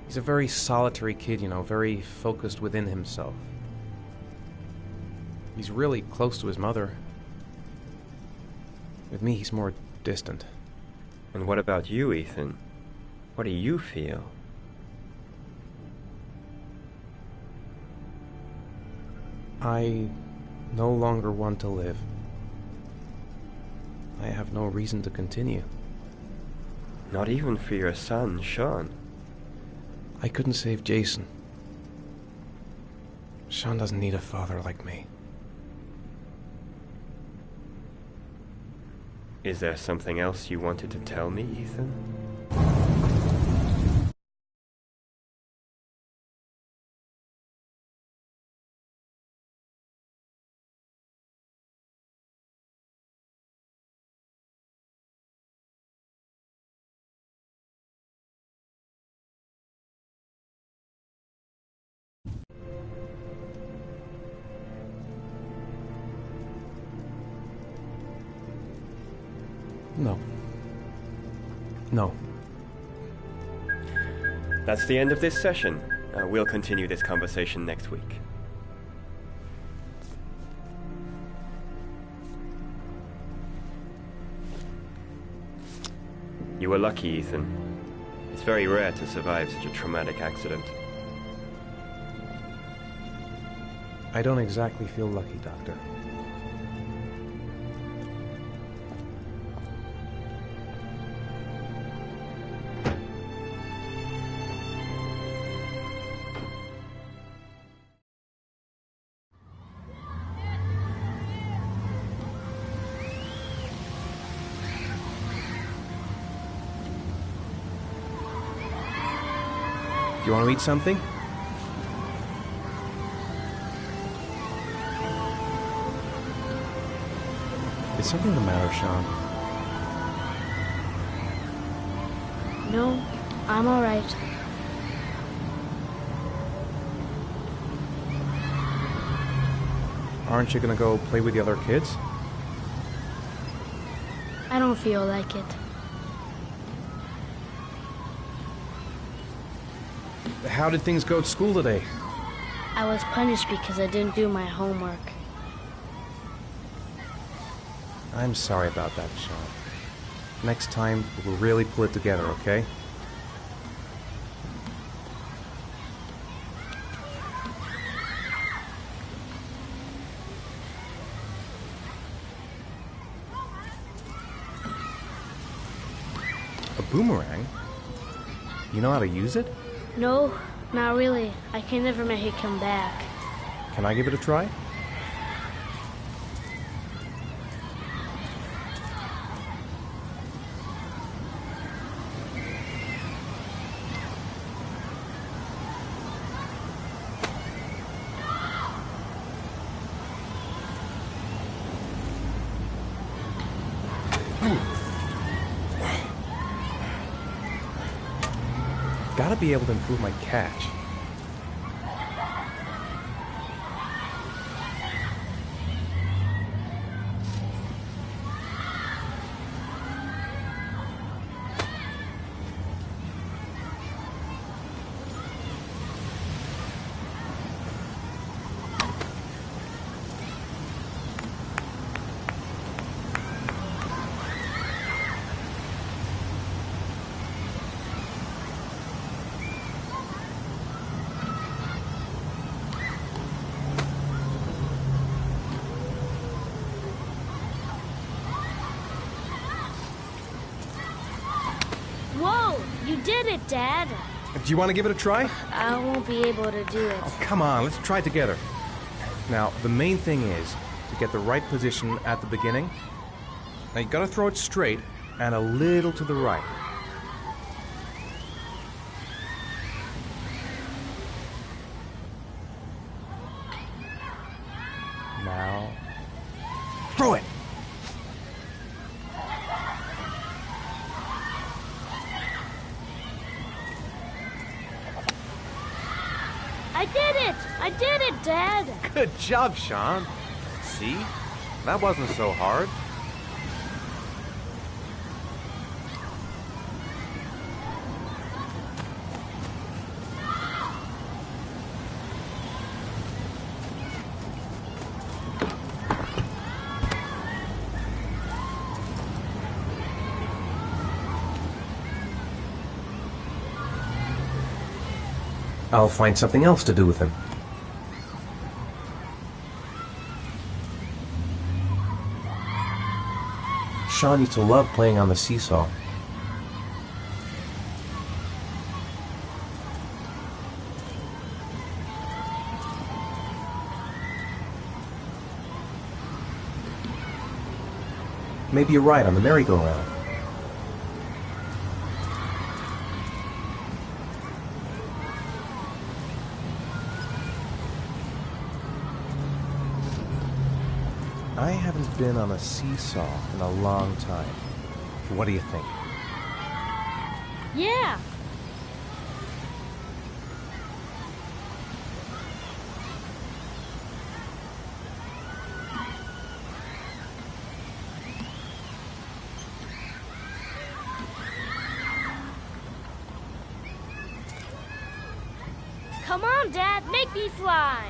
He's a very solitary kid, you know, very focused within himself. He's really close to his mother. With me, he's more distant. And what about you, Ethan? What do you feel? I no longer want to live. I have no reason to continue. Not even for your son, Sean. I couldn't save Jason. Sean doesn't need a father like me. Is there something else you wanted to tell me, Ethan? No. No. That's the end of this session. We'll continue this conversation next week. You were lucky, Ethan. It's very rare to survive such a traumatic accident. I don't exactly feel lucky, Doctor. Do you want to eat something? Is something the matter, Sean? No, I'm all right. Aren't you gonna go play with the other kids? I don't feel like it. How did things go at school today? I was punished because I didn't do my homework. I'm sorry about that, Sean. Next time, we'll really pull it together, okay? boomerang? You know how to use it? No, not really. I can never make it come back. Can I give it a try? Gotta be able to improve my catch. Whoa! You did it, Dad! Do you want to give it a try? I won't be able to do it. Oh, come on, let's try it together. Now, the main thing is to get the right position at the beginning. Now, you gotta throw it straight and a little to the right. Now, throw it! I did it! I did it, Dad! Good job, Sean. See? That wasn't so hard. I'll find something else to do with him. Sean used to love playing on the seesaw. Maybe a ride on the merry-go-round. I haven't been on a seesaw in a long time. What do you think? Yeah! Come on, Dad, make me fly!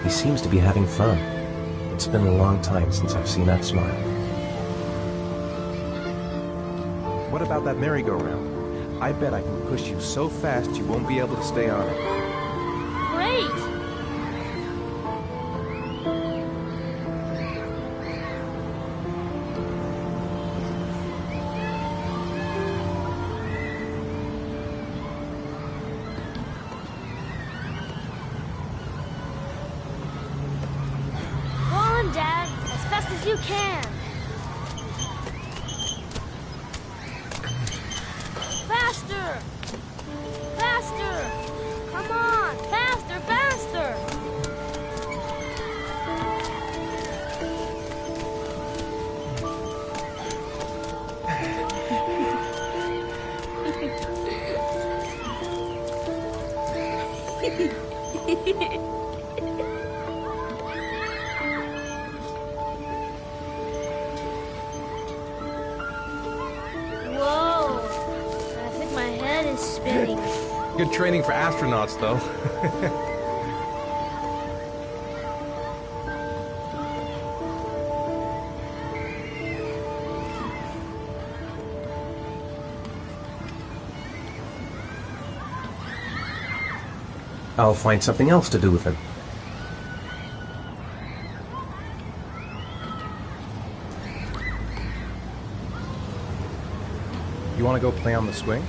He seems to be having fun. It's been a long time since I've seen that smile. What about that merry-go-round? I bet I can push you so fast you won't be able to stay on it. Great! Go on, Dad, as fast as you can. Faster! Faster! Come on! Faster, faster! Good training for astronauts, though. I'll find something else to do with him. You want to go play on the swing?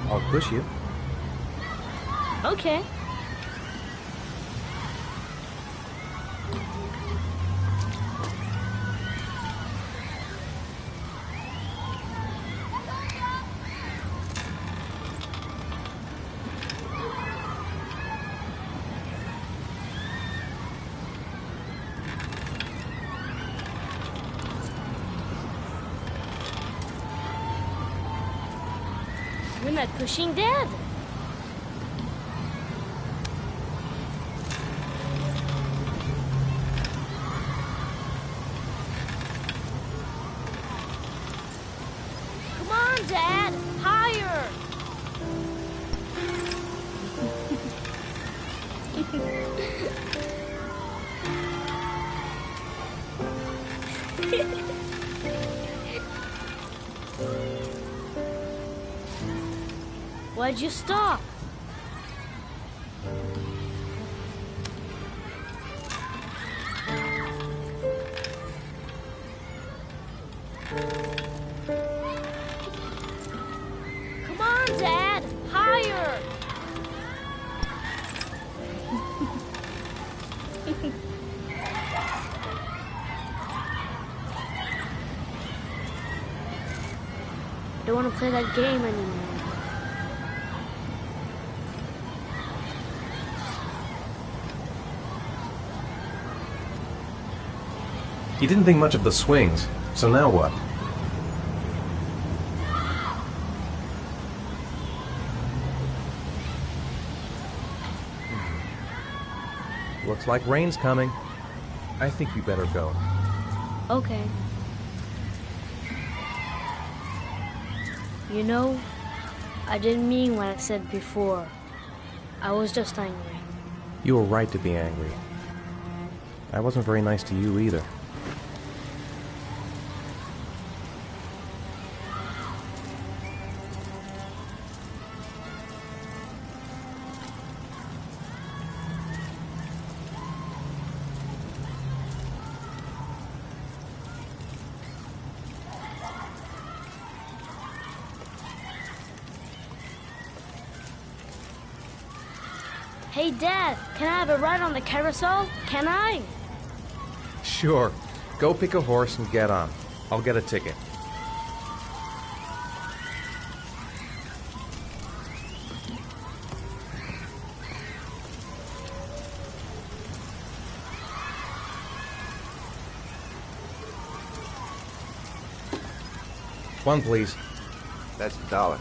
I'll push you. Okay. You're not pushing, Dad. Come on, Dad. Higher. Why'd you stop? Come on, Dad! Higher! I don't want to play that game anymore. He didn't think much of the swings, so now what? Looks like rain's coming. I think you better go. Okay. You know, I didn't mean what I said before. I was just angry. You were right to be angry. I wasn't very nice to you either. Hey, Dad, can I have a ride on the carousel? Can I? Sure. Go pick a horse and get on. I'll get a ticket. One, please. That's $1.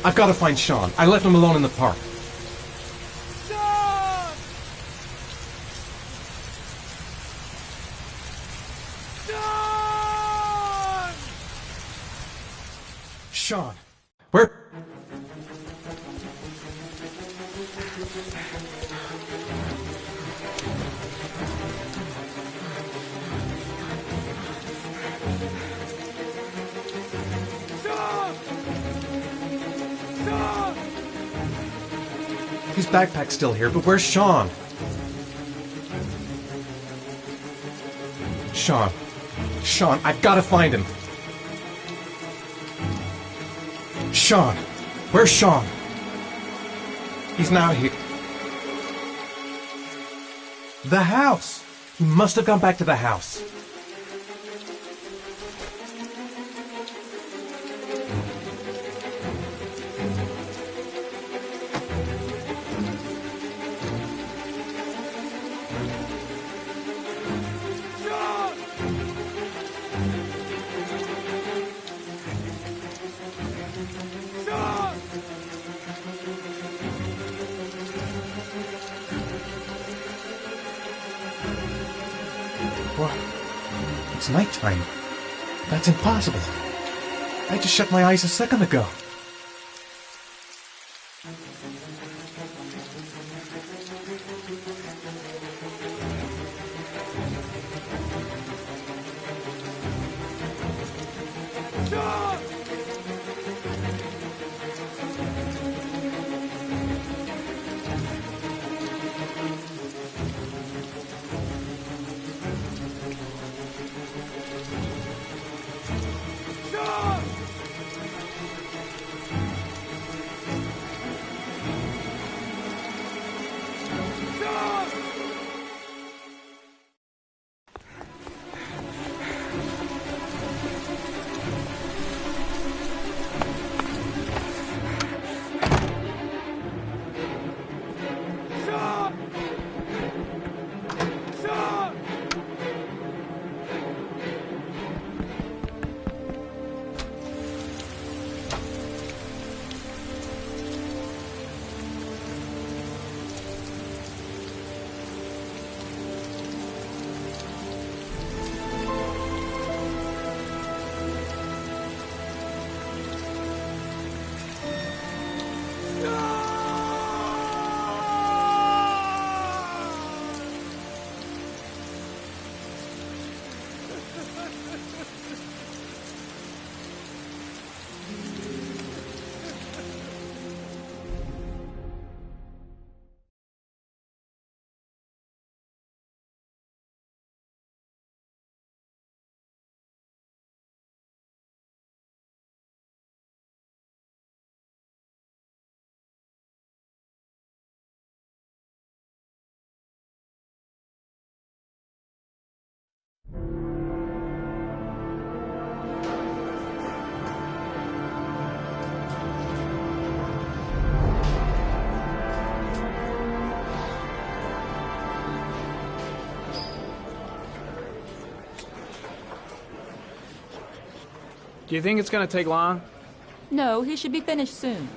I've got to find Sean. I left him alone in the park. Sean! Where? His backpack's still here, but where's Sean? Sean, I've got to find him. Sean! Where's Sean? He's not here. The house! He must have gone back to the house. It's nighttime. That's impossible. I just shut my eyes a second ago. Do you think it's gonna take long? No, he should be finished soon.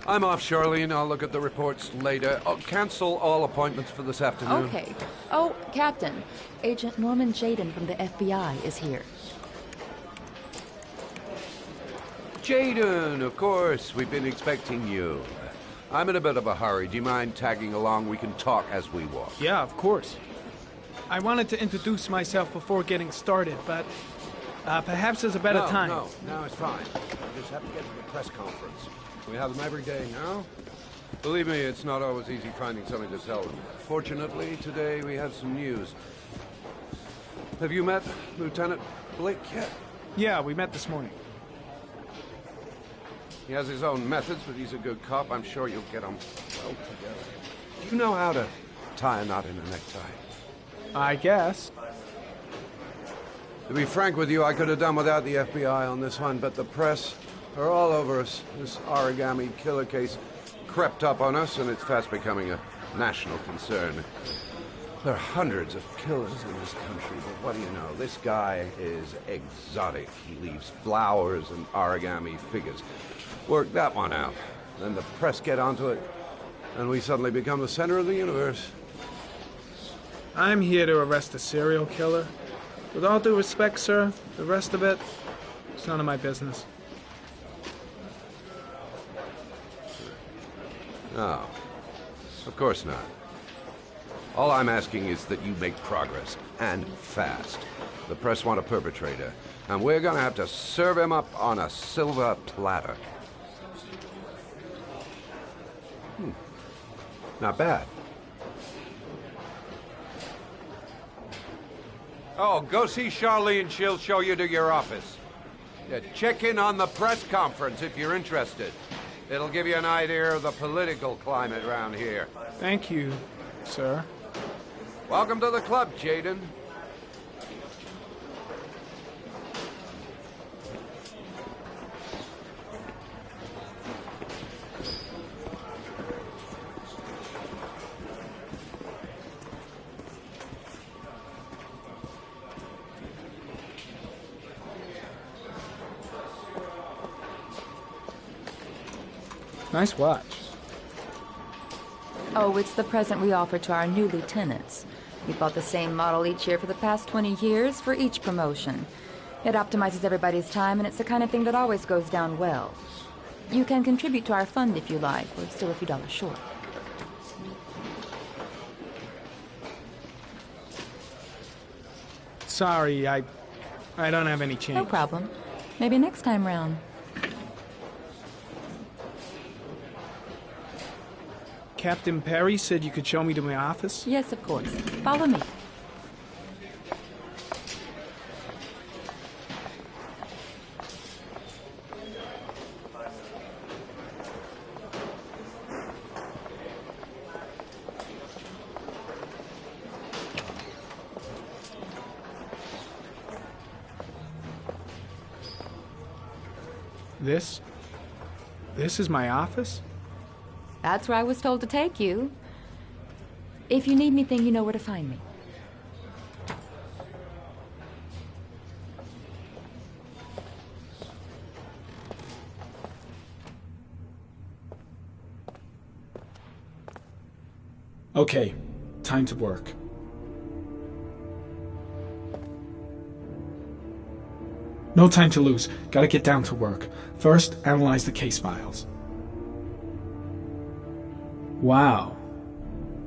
I'm off, Charlene. I'll look at the reports later. I'll cancel all appointments for this afternoon. Okay. Oh, Captain. Agent Norman Jayden from the FBI is here. Jaden, of course. We've been expecting you. I'm in a bit of a hurry. Do you mind tagging along? We can talk as we walk. Yeah, of course. I wanted to introduce myself before getting started, but perhaps there's a better time. No, it's fine. We just have to get to the press conference. We have them every day now. Believe me, it's not always easy finding something to tell them. Fortunately, today we have some news. Have you met Lieutenant Blake yet? Yeah, we met this morning. He has his own methods, but he's a good cop. I'm sure you'll get on well together. Do you know how to tie a knot in a necktie? I guess. To be frank with you, I could have done without the FBI on this one, but the press are all over us. This origami killer case crept up on us, and it's fast becoming a national concern. There are hundreds of killers in this country, but what do you know? This guy is exotic. He leaves flowers and origami figures. Work that one out. Then the press get onto it, and we suddenly become the center of the universe. I'm here to arrest a serial killer. With all due respect, sir, the rest of it, it's none of my business. No, of course not. All I'm asking is that you make progress, and fast. The press want a perpetrator, and we're gonna have to serve him up on a silver platter. Not bad. Oh, go see Charlene. She'll show you to your office. Yeah, check in on the press conference if you're interested. It'll give you an idea of the political climate around here. Thank you, sir. Welcome to the club, Jaden. Nice watch. Oh, it's the present we offer to our new lieutenants. We bought the same model each year for the past 20 years for each promotion. It optimizes everybody's time, and it's the kind of thing that always goes down well. You can contribute to our fund if you like. We're still a few dollars short. Sorry, I don't have any change. No problem. Maybe next time round. Captain Perry said you could show me to my office? Yes, of course. Follow me. This is my office? That's where I was told to take you. If you need anything, you know where to find me. Okay, time to work. No time to lose. Gotta get down to work. First, analyze the case files. Wow.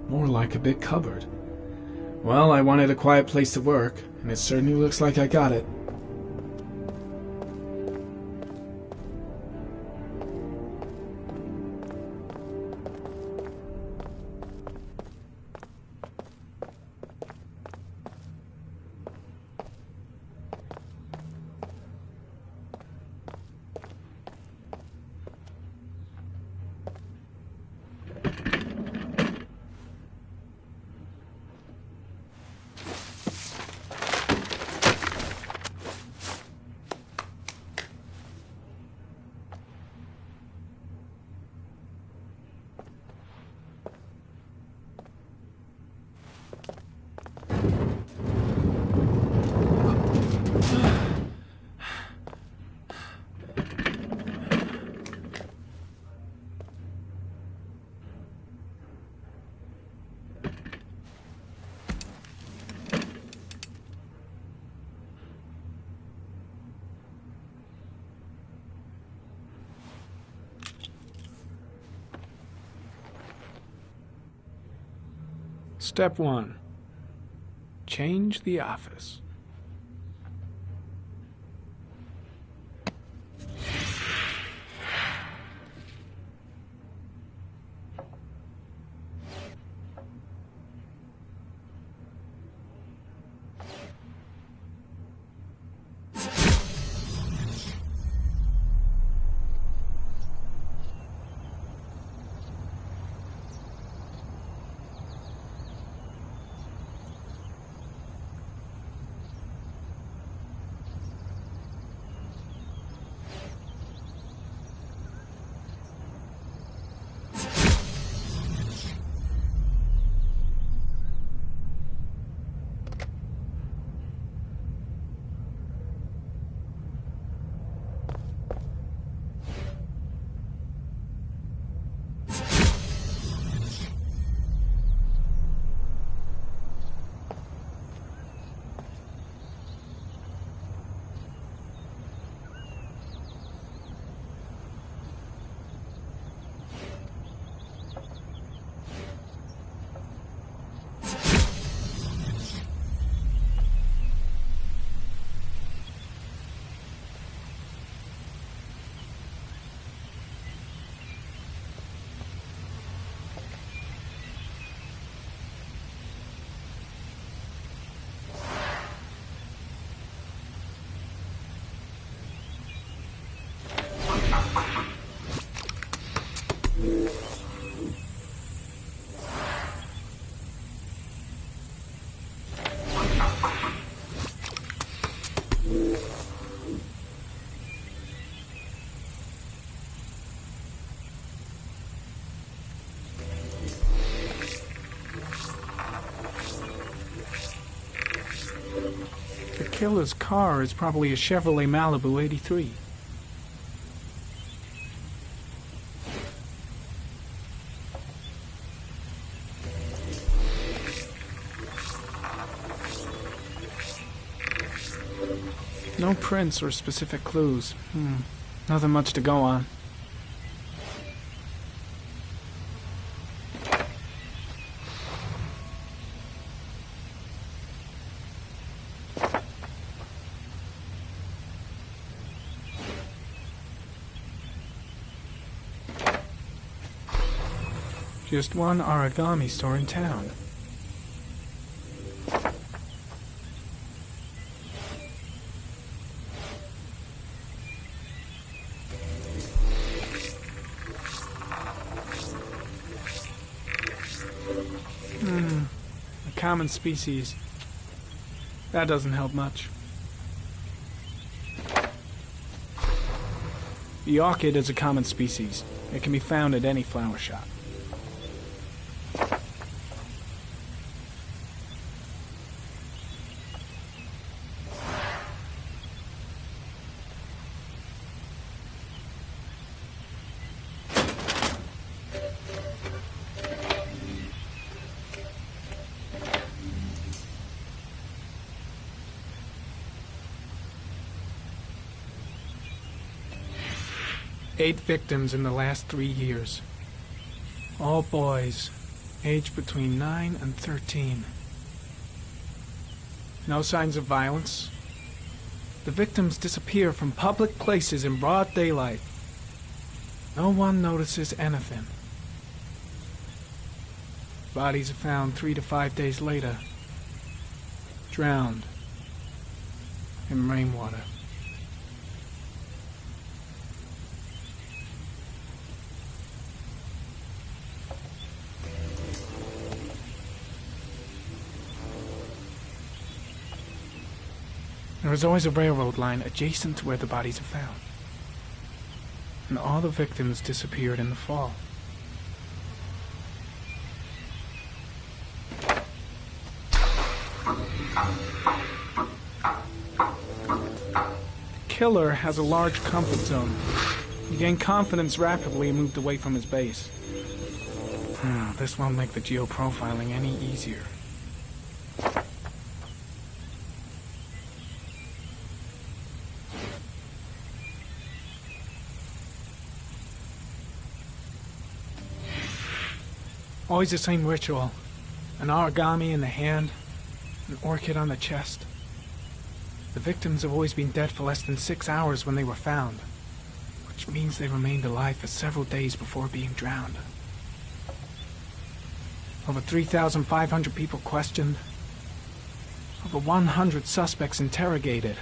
More like a big cupboard. Well, I wanted a quiet place to work, and it certainly looks like I got it. Step 1. Change the office. The killer's car is probably a Chevrolet Malibu 83. No prints or specific clues. Nothing much to go on. Just one origami store in town. A common species. That doesn't help much. The orchid is a common species. It can be found at any flower shop. Eight victims in the last 3 years. All boys, aged between 9 and 13. No signs of violence. The victims disappear from public places in broad daylight. No one notices anything. Bodies are found 3 to 5 days later, drowned in rainwater. There is always a railroad line adjacent to where the bodies are found. And all the victims disappeared in the fall. The killer has a large comfort zone. He gained confidence rapidly and moved away from his base. This won't make the geoprofiling any easier. Always the same ritual. An origami in the hand, an orchid on the chest. The victims have always been dead for less than 6 hours when they were found, which means they remained alive for several days before being drowned. Over 3,500 people questioned. Over 100 suspects interrogated.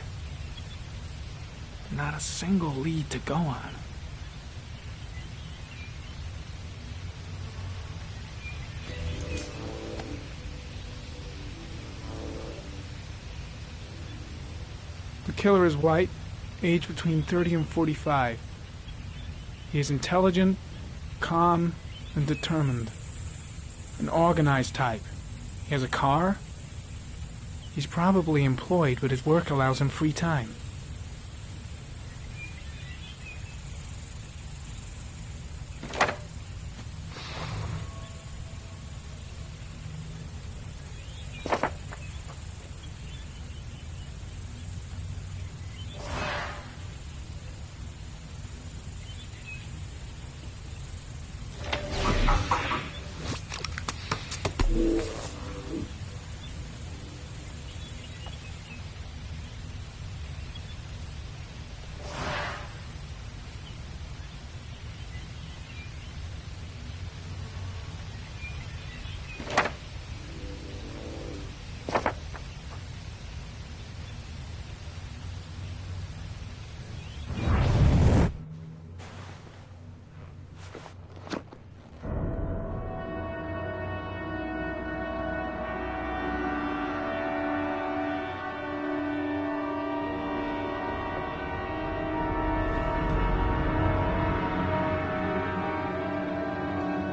Not a single lead to go on. The killer is white, aged between 30 and 45. He is intelligent, calm, and determined. An organized type. He has a car. He's probably employed, but his work allows him free time.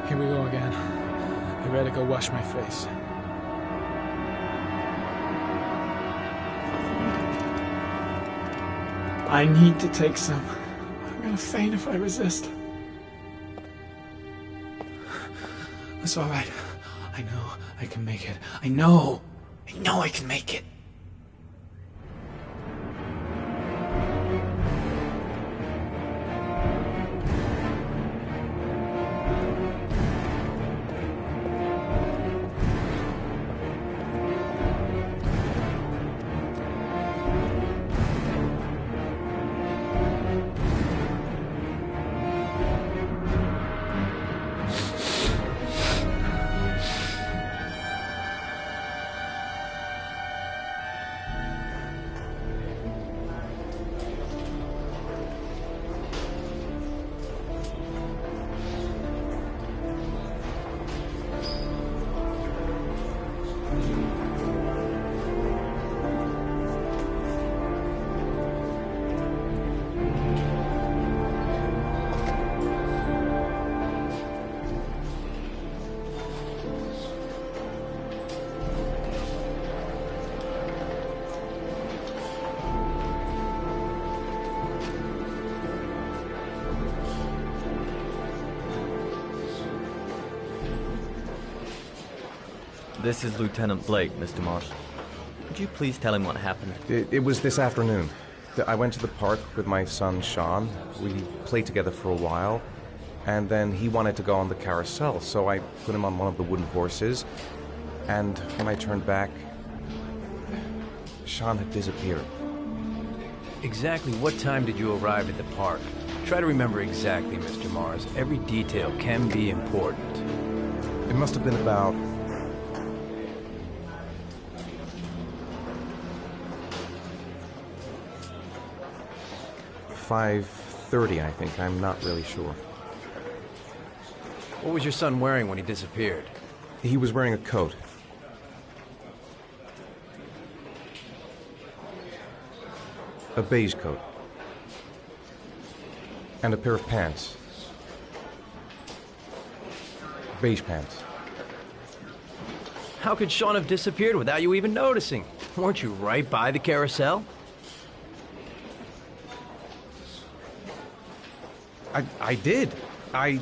Here we go again. I better go wash my face. I need to take some. I'm gonna faint if I resist. It's all right. I know I can make it. I know I can make it. This is Lieutenant Blake, Mr. Marsh. Could you please tell him what happened? It was this afternoon. I went to the park with my son, Sean. We played together for a while, and then he wanted to go on the carousel, so I put him on one of the wooden horses, and when I turned back, Sean had disappeared. Exactly what time did you arrive at the park? Try to remember exactly, Mr. Mars. Every detail can be important. It must have been about 5:30, I think. I'm not really sure. What was your son wearing when he disappeared? He was wearing a coat. A beige coat. And a pair of pants. Beige pants. How could Sean have disappeared without you even noticing? Weren't you right by the carousel? I did. I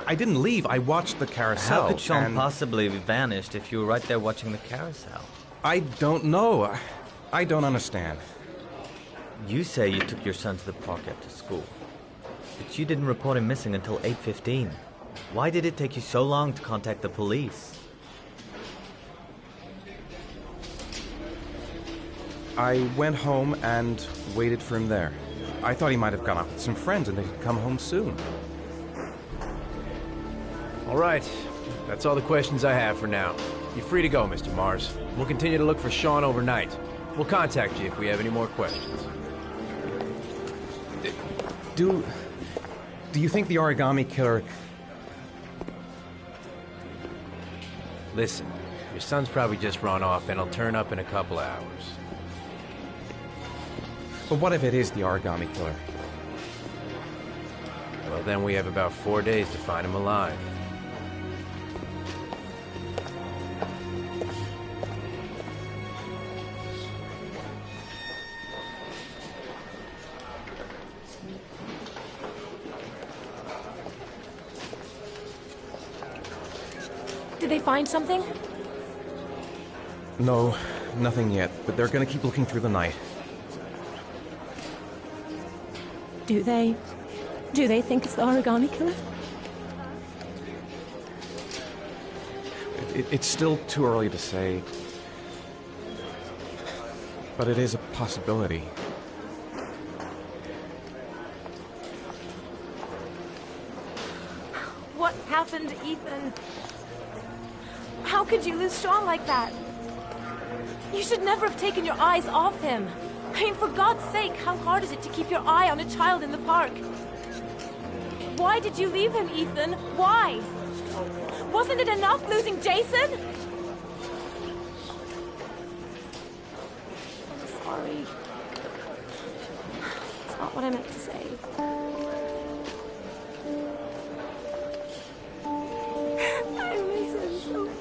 didn't leave. I watched the carousel. How could Sean possibly have vanished if you were right there watching the carousel? I don't know. I don't understand. You say you took your son to the park after school, but you didn't report him missing until 8:15. Why did it take you so long to contact the police? I went home and waited for him there. I thought he might have gone out with some friends and they'd come home soon. All right. That's all the questions I have for now. You're free to go, Mr. Mars. We'll continue to look for Sean overnight. We'll contact you if we have any more questions. Do you think the origami killer... Listen, your son's probably just run off and he'll turn up in a couple of hours. But what if it is the origami killer? Well, then we have about 4 days to find him alive. Did they find something? No, nothing yet, but they're gonna keep looking through the night. Do they think it's the origami killer? It's still too early to say, but it is a possibility. What happened, Ethan? How could you lose Sean like that? You should never have taken your eyes off him. I mean, for God's sake, how hard is it to keep your eye on a child in the park? Why did you leave him, Ethan? Why? Wasn't it enough losing Jason? I'm sorry. It's not what I meant to say. I miss him so much.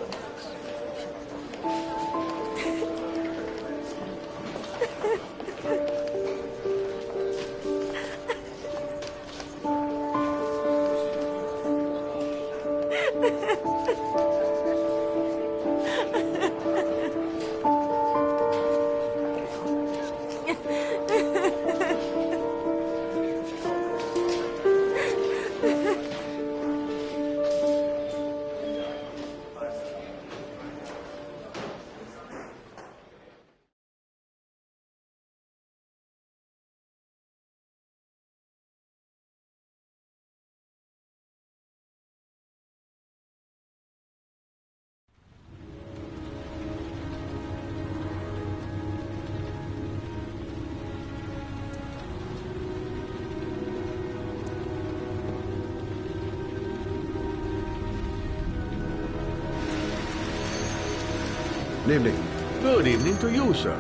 Good evening. Good evening to you, sir.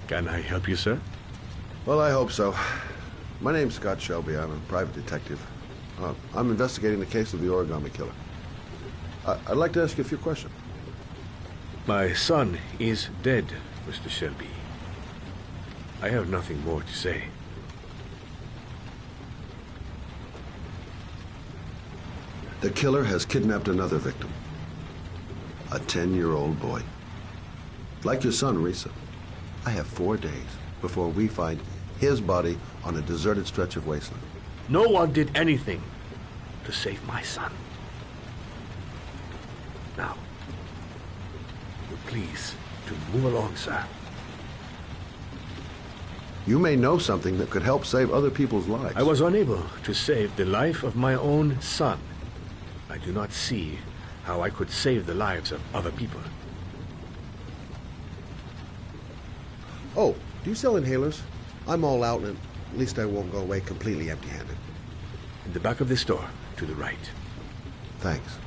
Can I help you, sir? Well, I hope so. My name's Scott Shelby. I'm a private detective. I'm investigating the case of the origami killer. I'd like to ask you a few questions. My son is dead, Mr. Shelby. I have nothing more to say. The killer has kidnapped another victim. A 10-year-old boy. Like your son, Risa. I have 4 days before we find his body on a deserted stretch of wasteland. No one did anything to save my son. Now, please, to move along, sir. You may know something that could help save other people's lives. I was unable to save the life of my own son. I do not see how I could save the lives of other people. Oh, do you sell inhalers? I'm all out, and at least I won't go away completely empty-handed. In the back of the store, to the right. Thanks.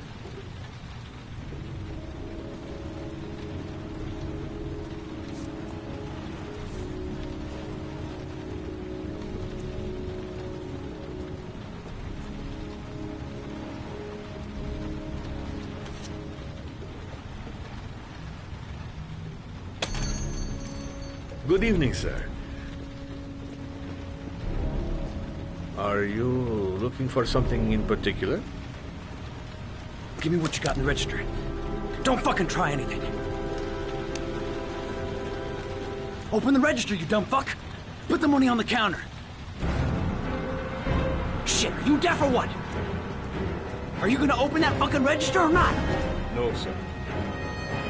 Good evening, sir. Are you looking for something in particular? Give me what you got in the register. Don't fucking try anything. Open the register, you dumb fuck. Put the money on the counter. Shit, are you deaf or what? Are you gonna open that fucking register or not? No, sir.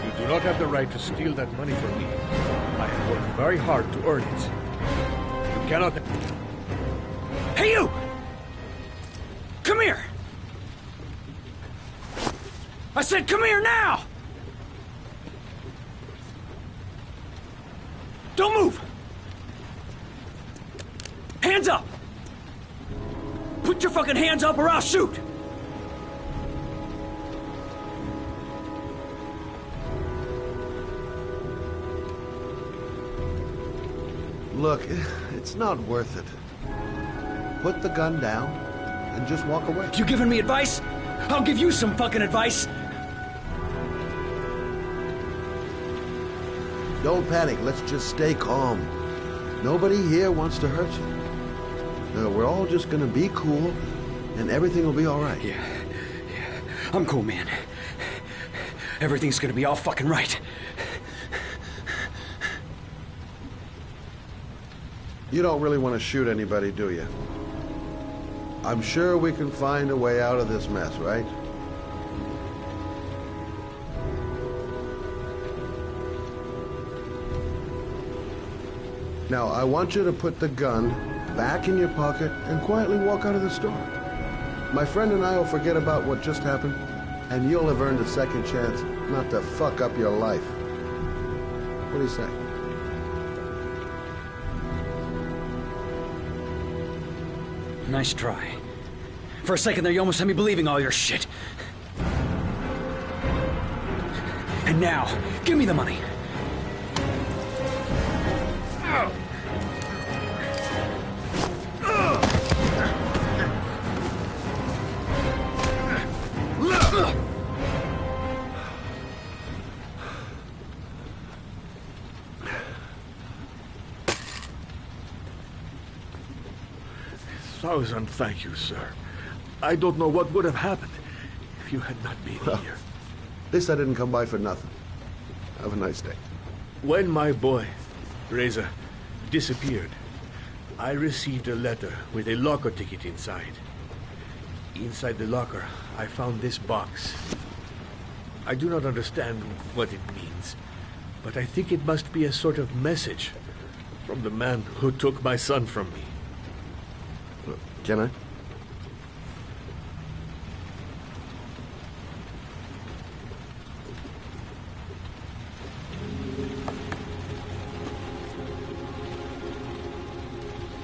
You do not have the right to steal that money from me. I have worked very hard to earn it. You cannot... Hey, you! Come here! I said come here now! Don't move! Hands up! Put your fucking hands up or I'll shoot! Look, it's not worth it. Put the gun down and just walk away. You giving me advice? I'll give you some fucking advice. Don't panic. Let's just stay calm. Nobody here wants to hurt you. No, we're all just gonna be cool, and everything will be all right. Yeah. I'm cool, man. Everything's gonna be all fucking right. You don't really want to shoot anybody, do you? I'm sure we can find a way out of this mess, right? Now, I want you to put the gun back in your pocket and quietly walk out of the store. My friend and I will forget about what just happened, and you'll have earned a second chance not to fuck up your life. What do you say? Nice try. For a second there, you almost had me believing all your shit. And now, give me the money. Thousand thank you, sir. I don't know what would have happened if you had not been here. At least I didn't come by for nothing. Have a nice day. When my boy, Reza, disappeared, I received a letter with a locker ticket inside. Inside the locker, I found this box. I do not understand what it means, but I think it must be a sort of message from the man who took my son from me. Can I?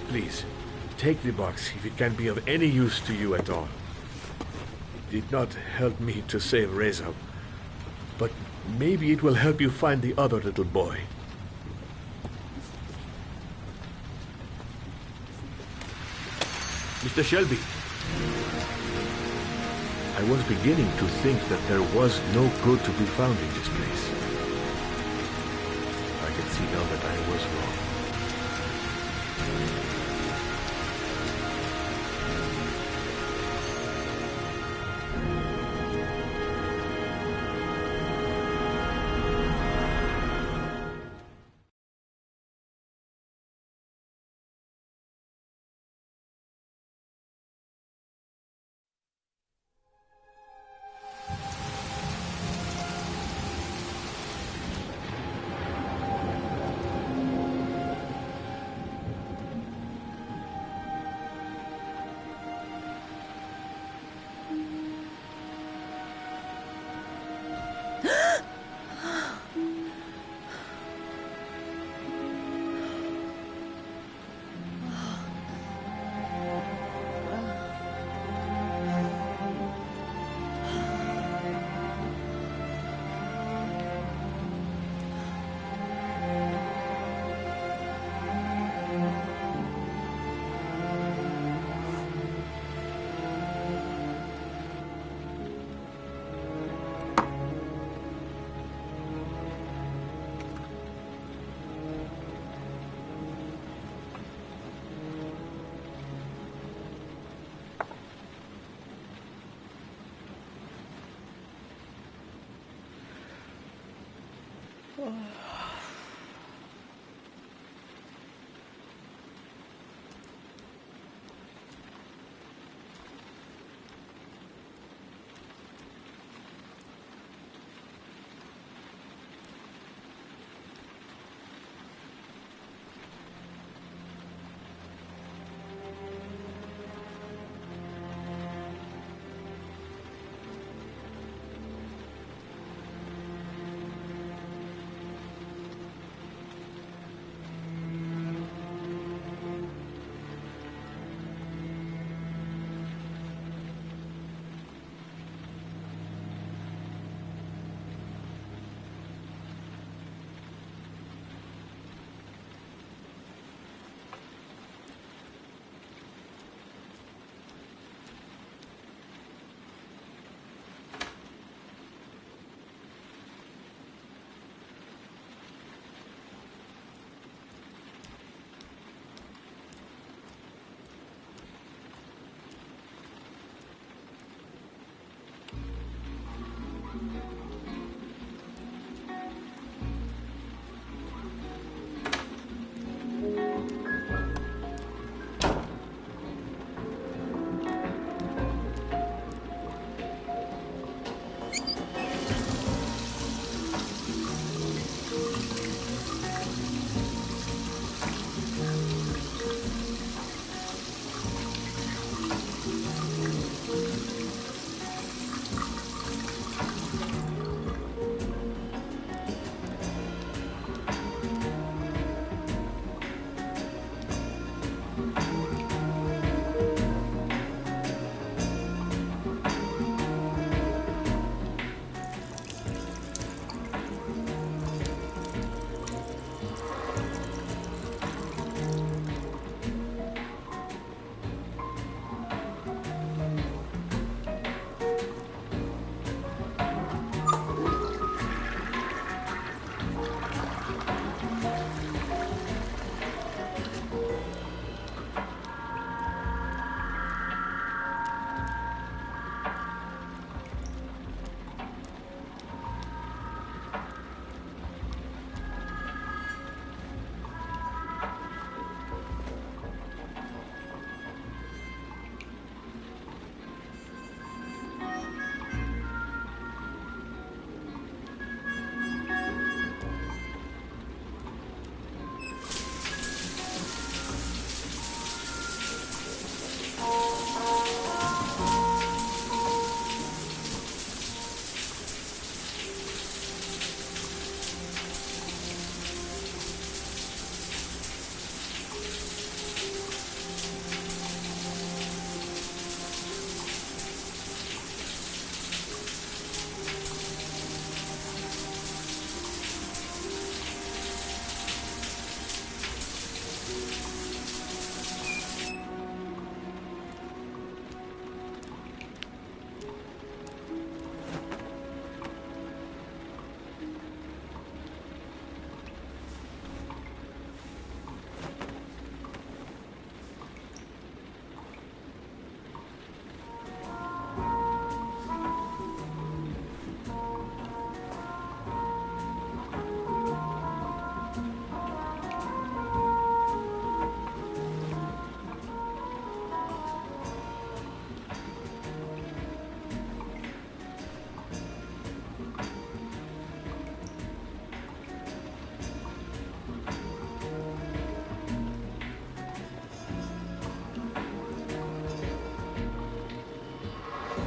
Please, take the box if it can be of any use to you at all. It did not help me to save Reza, but maybe it will help you find the other little boy. Mr. Shelby, I was beginning to think that there was no good to be found in this place. I can see now that I was wrong.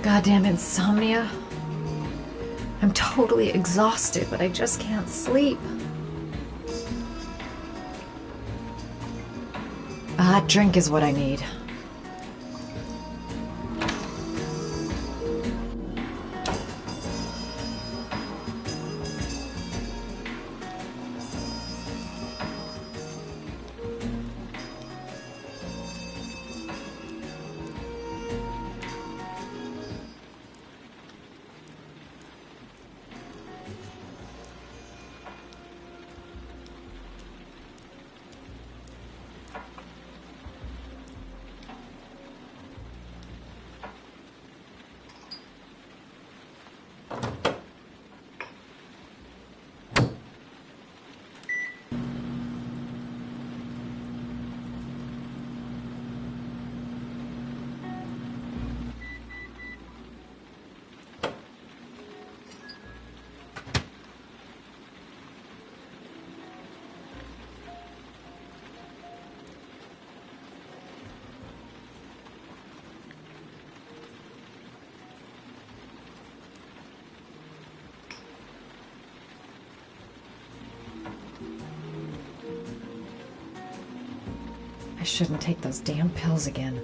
Goddamn insomnia. I'm totally exhausted, but I just can't sleep. A hot drink is what I need. I shouldn't take those damn pills again.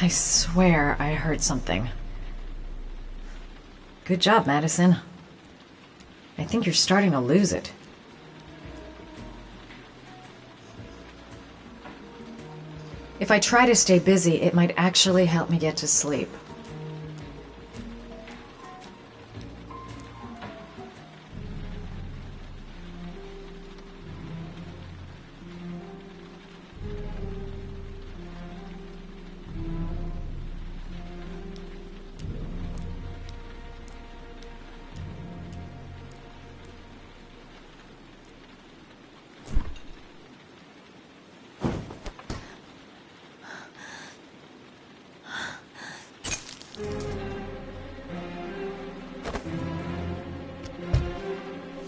I swear I heard something. Good job, Madison. I think you're starting to lose it. If I try to stay busy, it might actually help me get to sleep.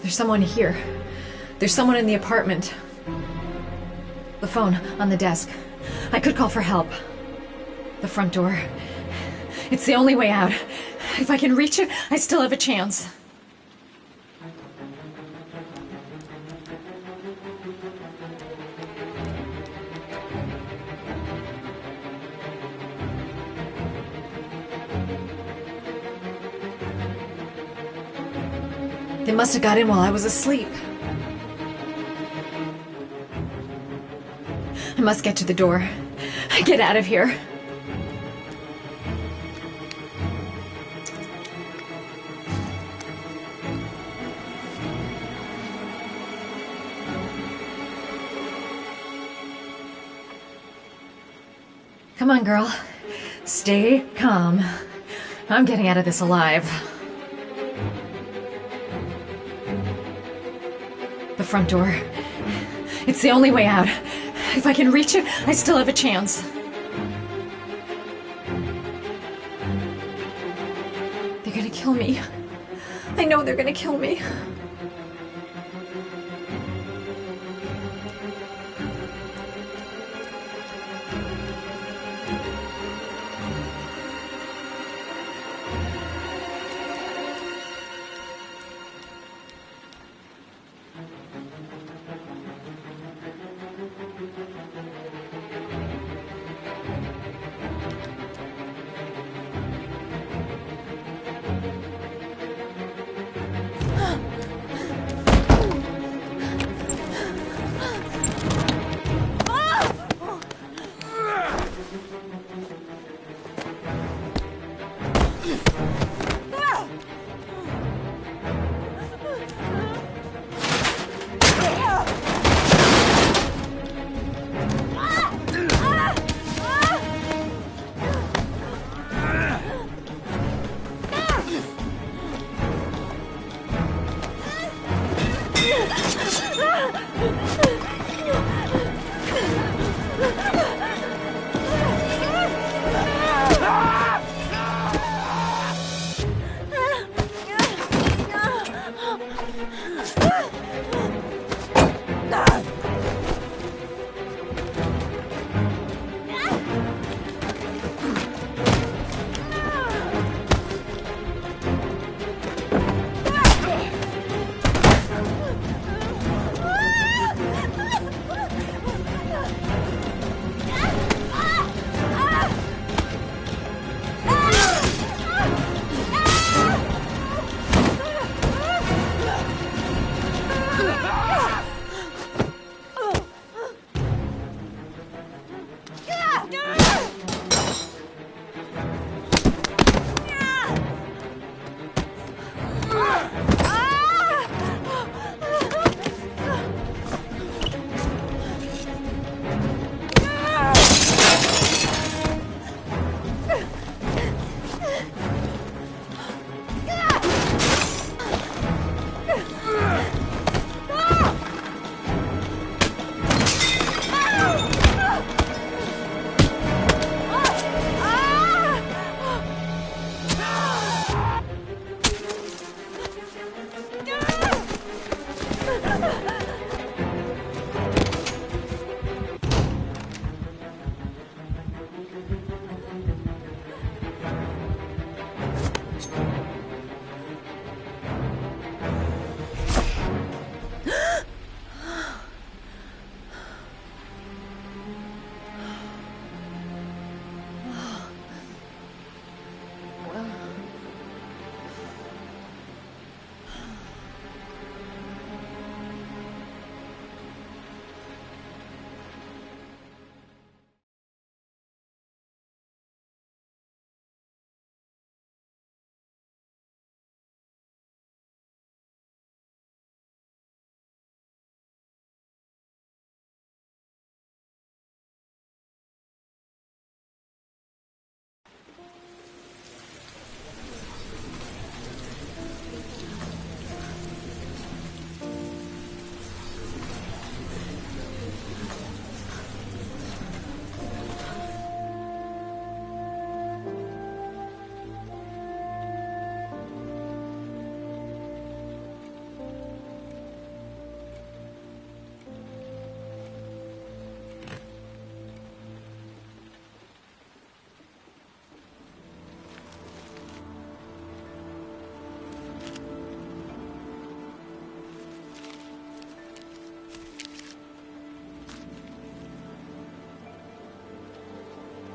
There's someone here. There's someone in the apartment. The phone on the desk. I could call for help. The front door. It's the only way out. If I can reach it, I still have a chance. They must have got in while I was asleep. I must get to the door. Get out of here. Come on, girl. Stay calm. I'm getting out of this alive. The front door. It's the only way out. If I can reach it, I still have a chance. They're gonna kill me. I know they're gonna kill me.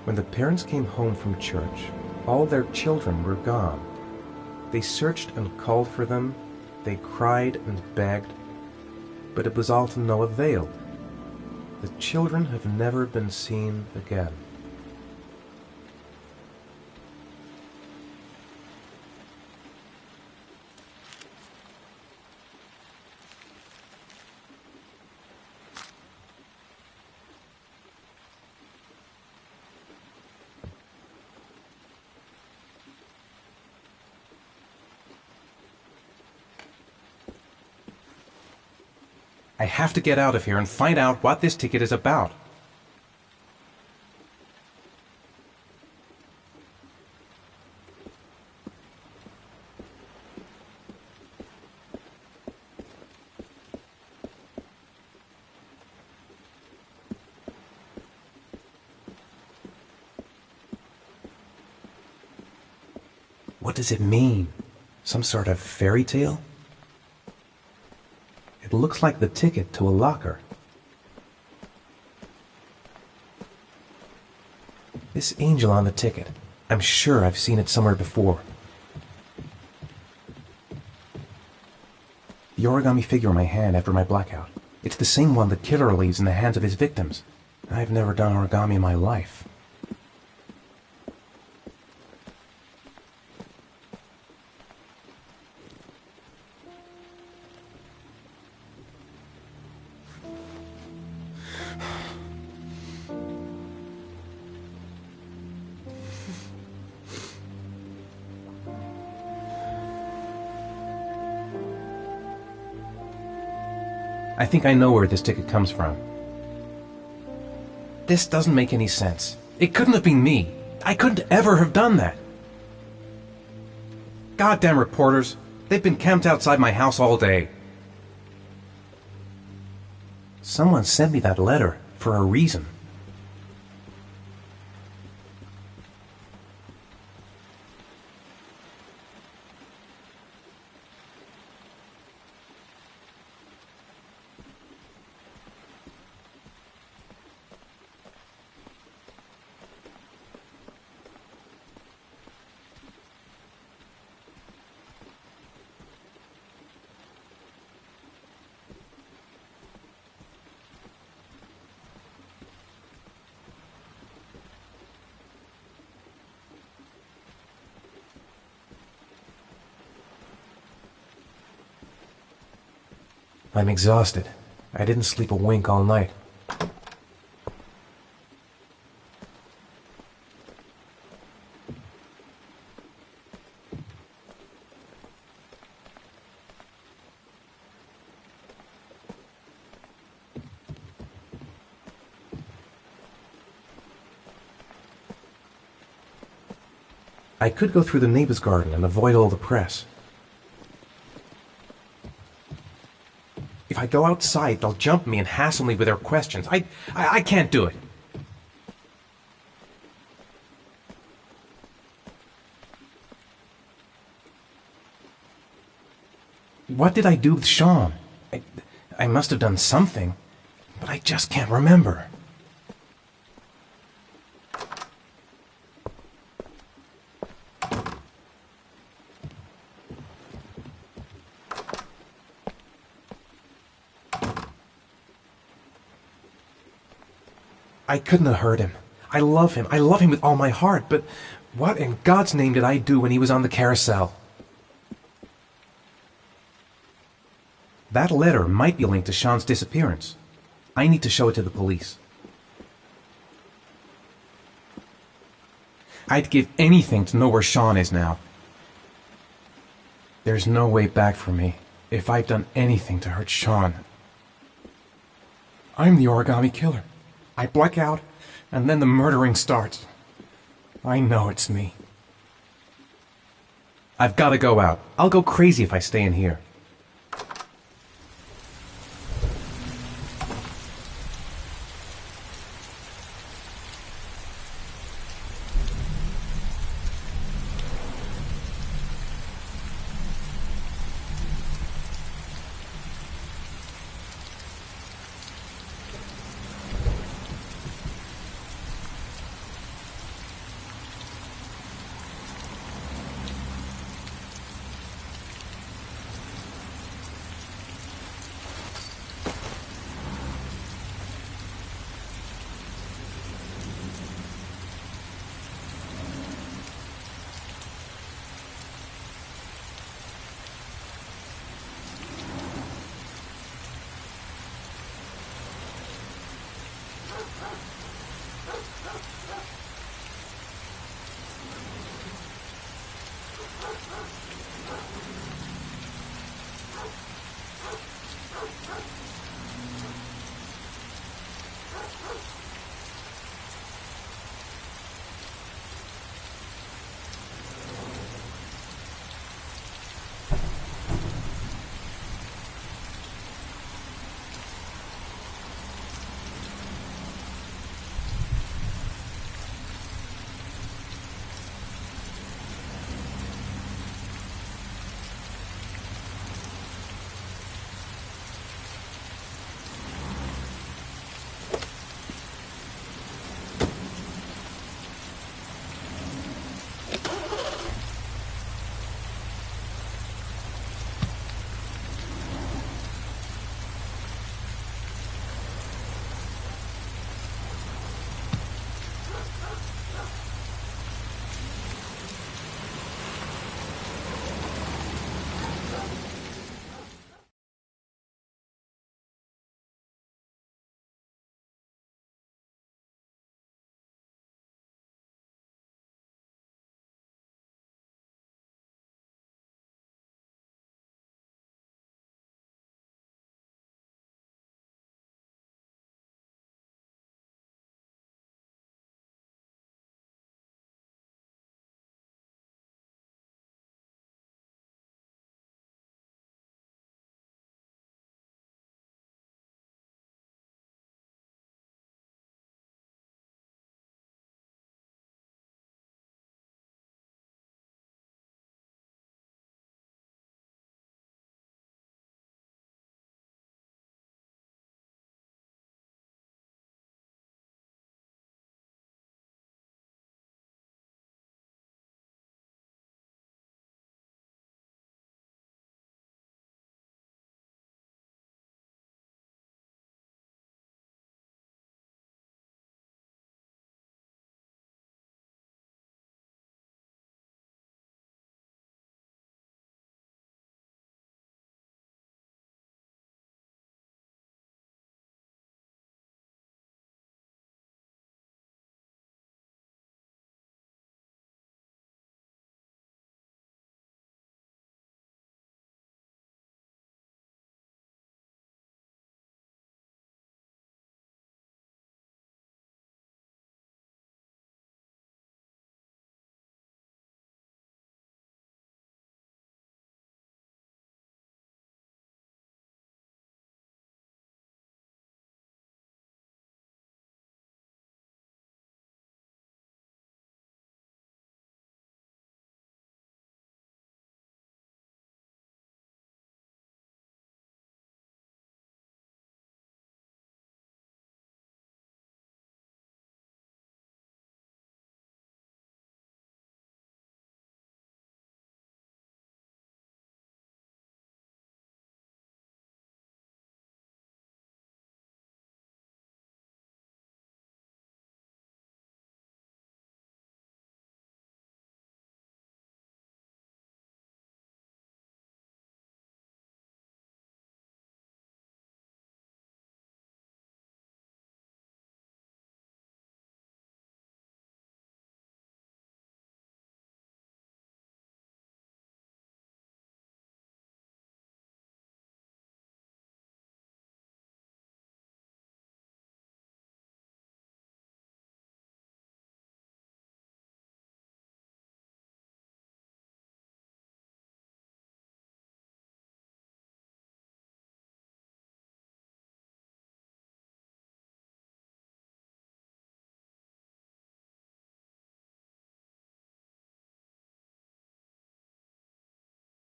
When the parents came home from church, all their children were gone. They searched and called for them, they cried and begged, but it was all to no avail. The children have never been seen again. I have to get out of here and find out what this ticket is about. What does it mean? Some sort of fairy tale? It looks like the ticket to a locker. This angel on the ticket. I'm sure I've seen it somewhere before. The origami figure in my hand after my blackout. It's the same one the killer leaves in the hands of his victims. I've never done origami in my life. I think I know where this ticket comes from. This doesn't make any sense. It couldn't have been me. I couldn't ever have done that. Goddamn reporters. They've been camped outside my house all day. Someone sent me that letter for a reason. I'm exhausted. I didn't sleep a wink all night. I could go through the neighbor's garden and avoid all the press. If I go outside, they'll jump me and hassle me with their questions. I can't do it. What did I do with Sean? I must have done something, but I just can't remember. I couldn't have hurt him. I love him. I love him with all my heart, but what in God's name did I do when he was on the carousel? That letter might be linked to Sean's disappearance. I need to show it to the police. I'd give anything to know where Sean is now. There's no way back for me if I've done anything to hurt Sean. I'm the origami killer. I black out, and then the murdering starts. I know it's me. I've got to go out. I'll go crazy if I stay in here.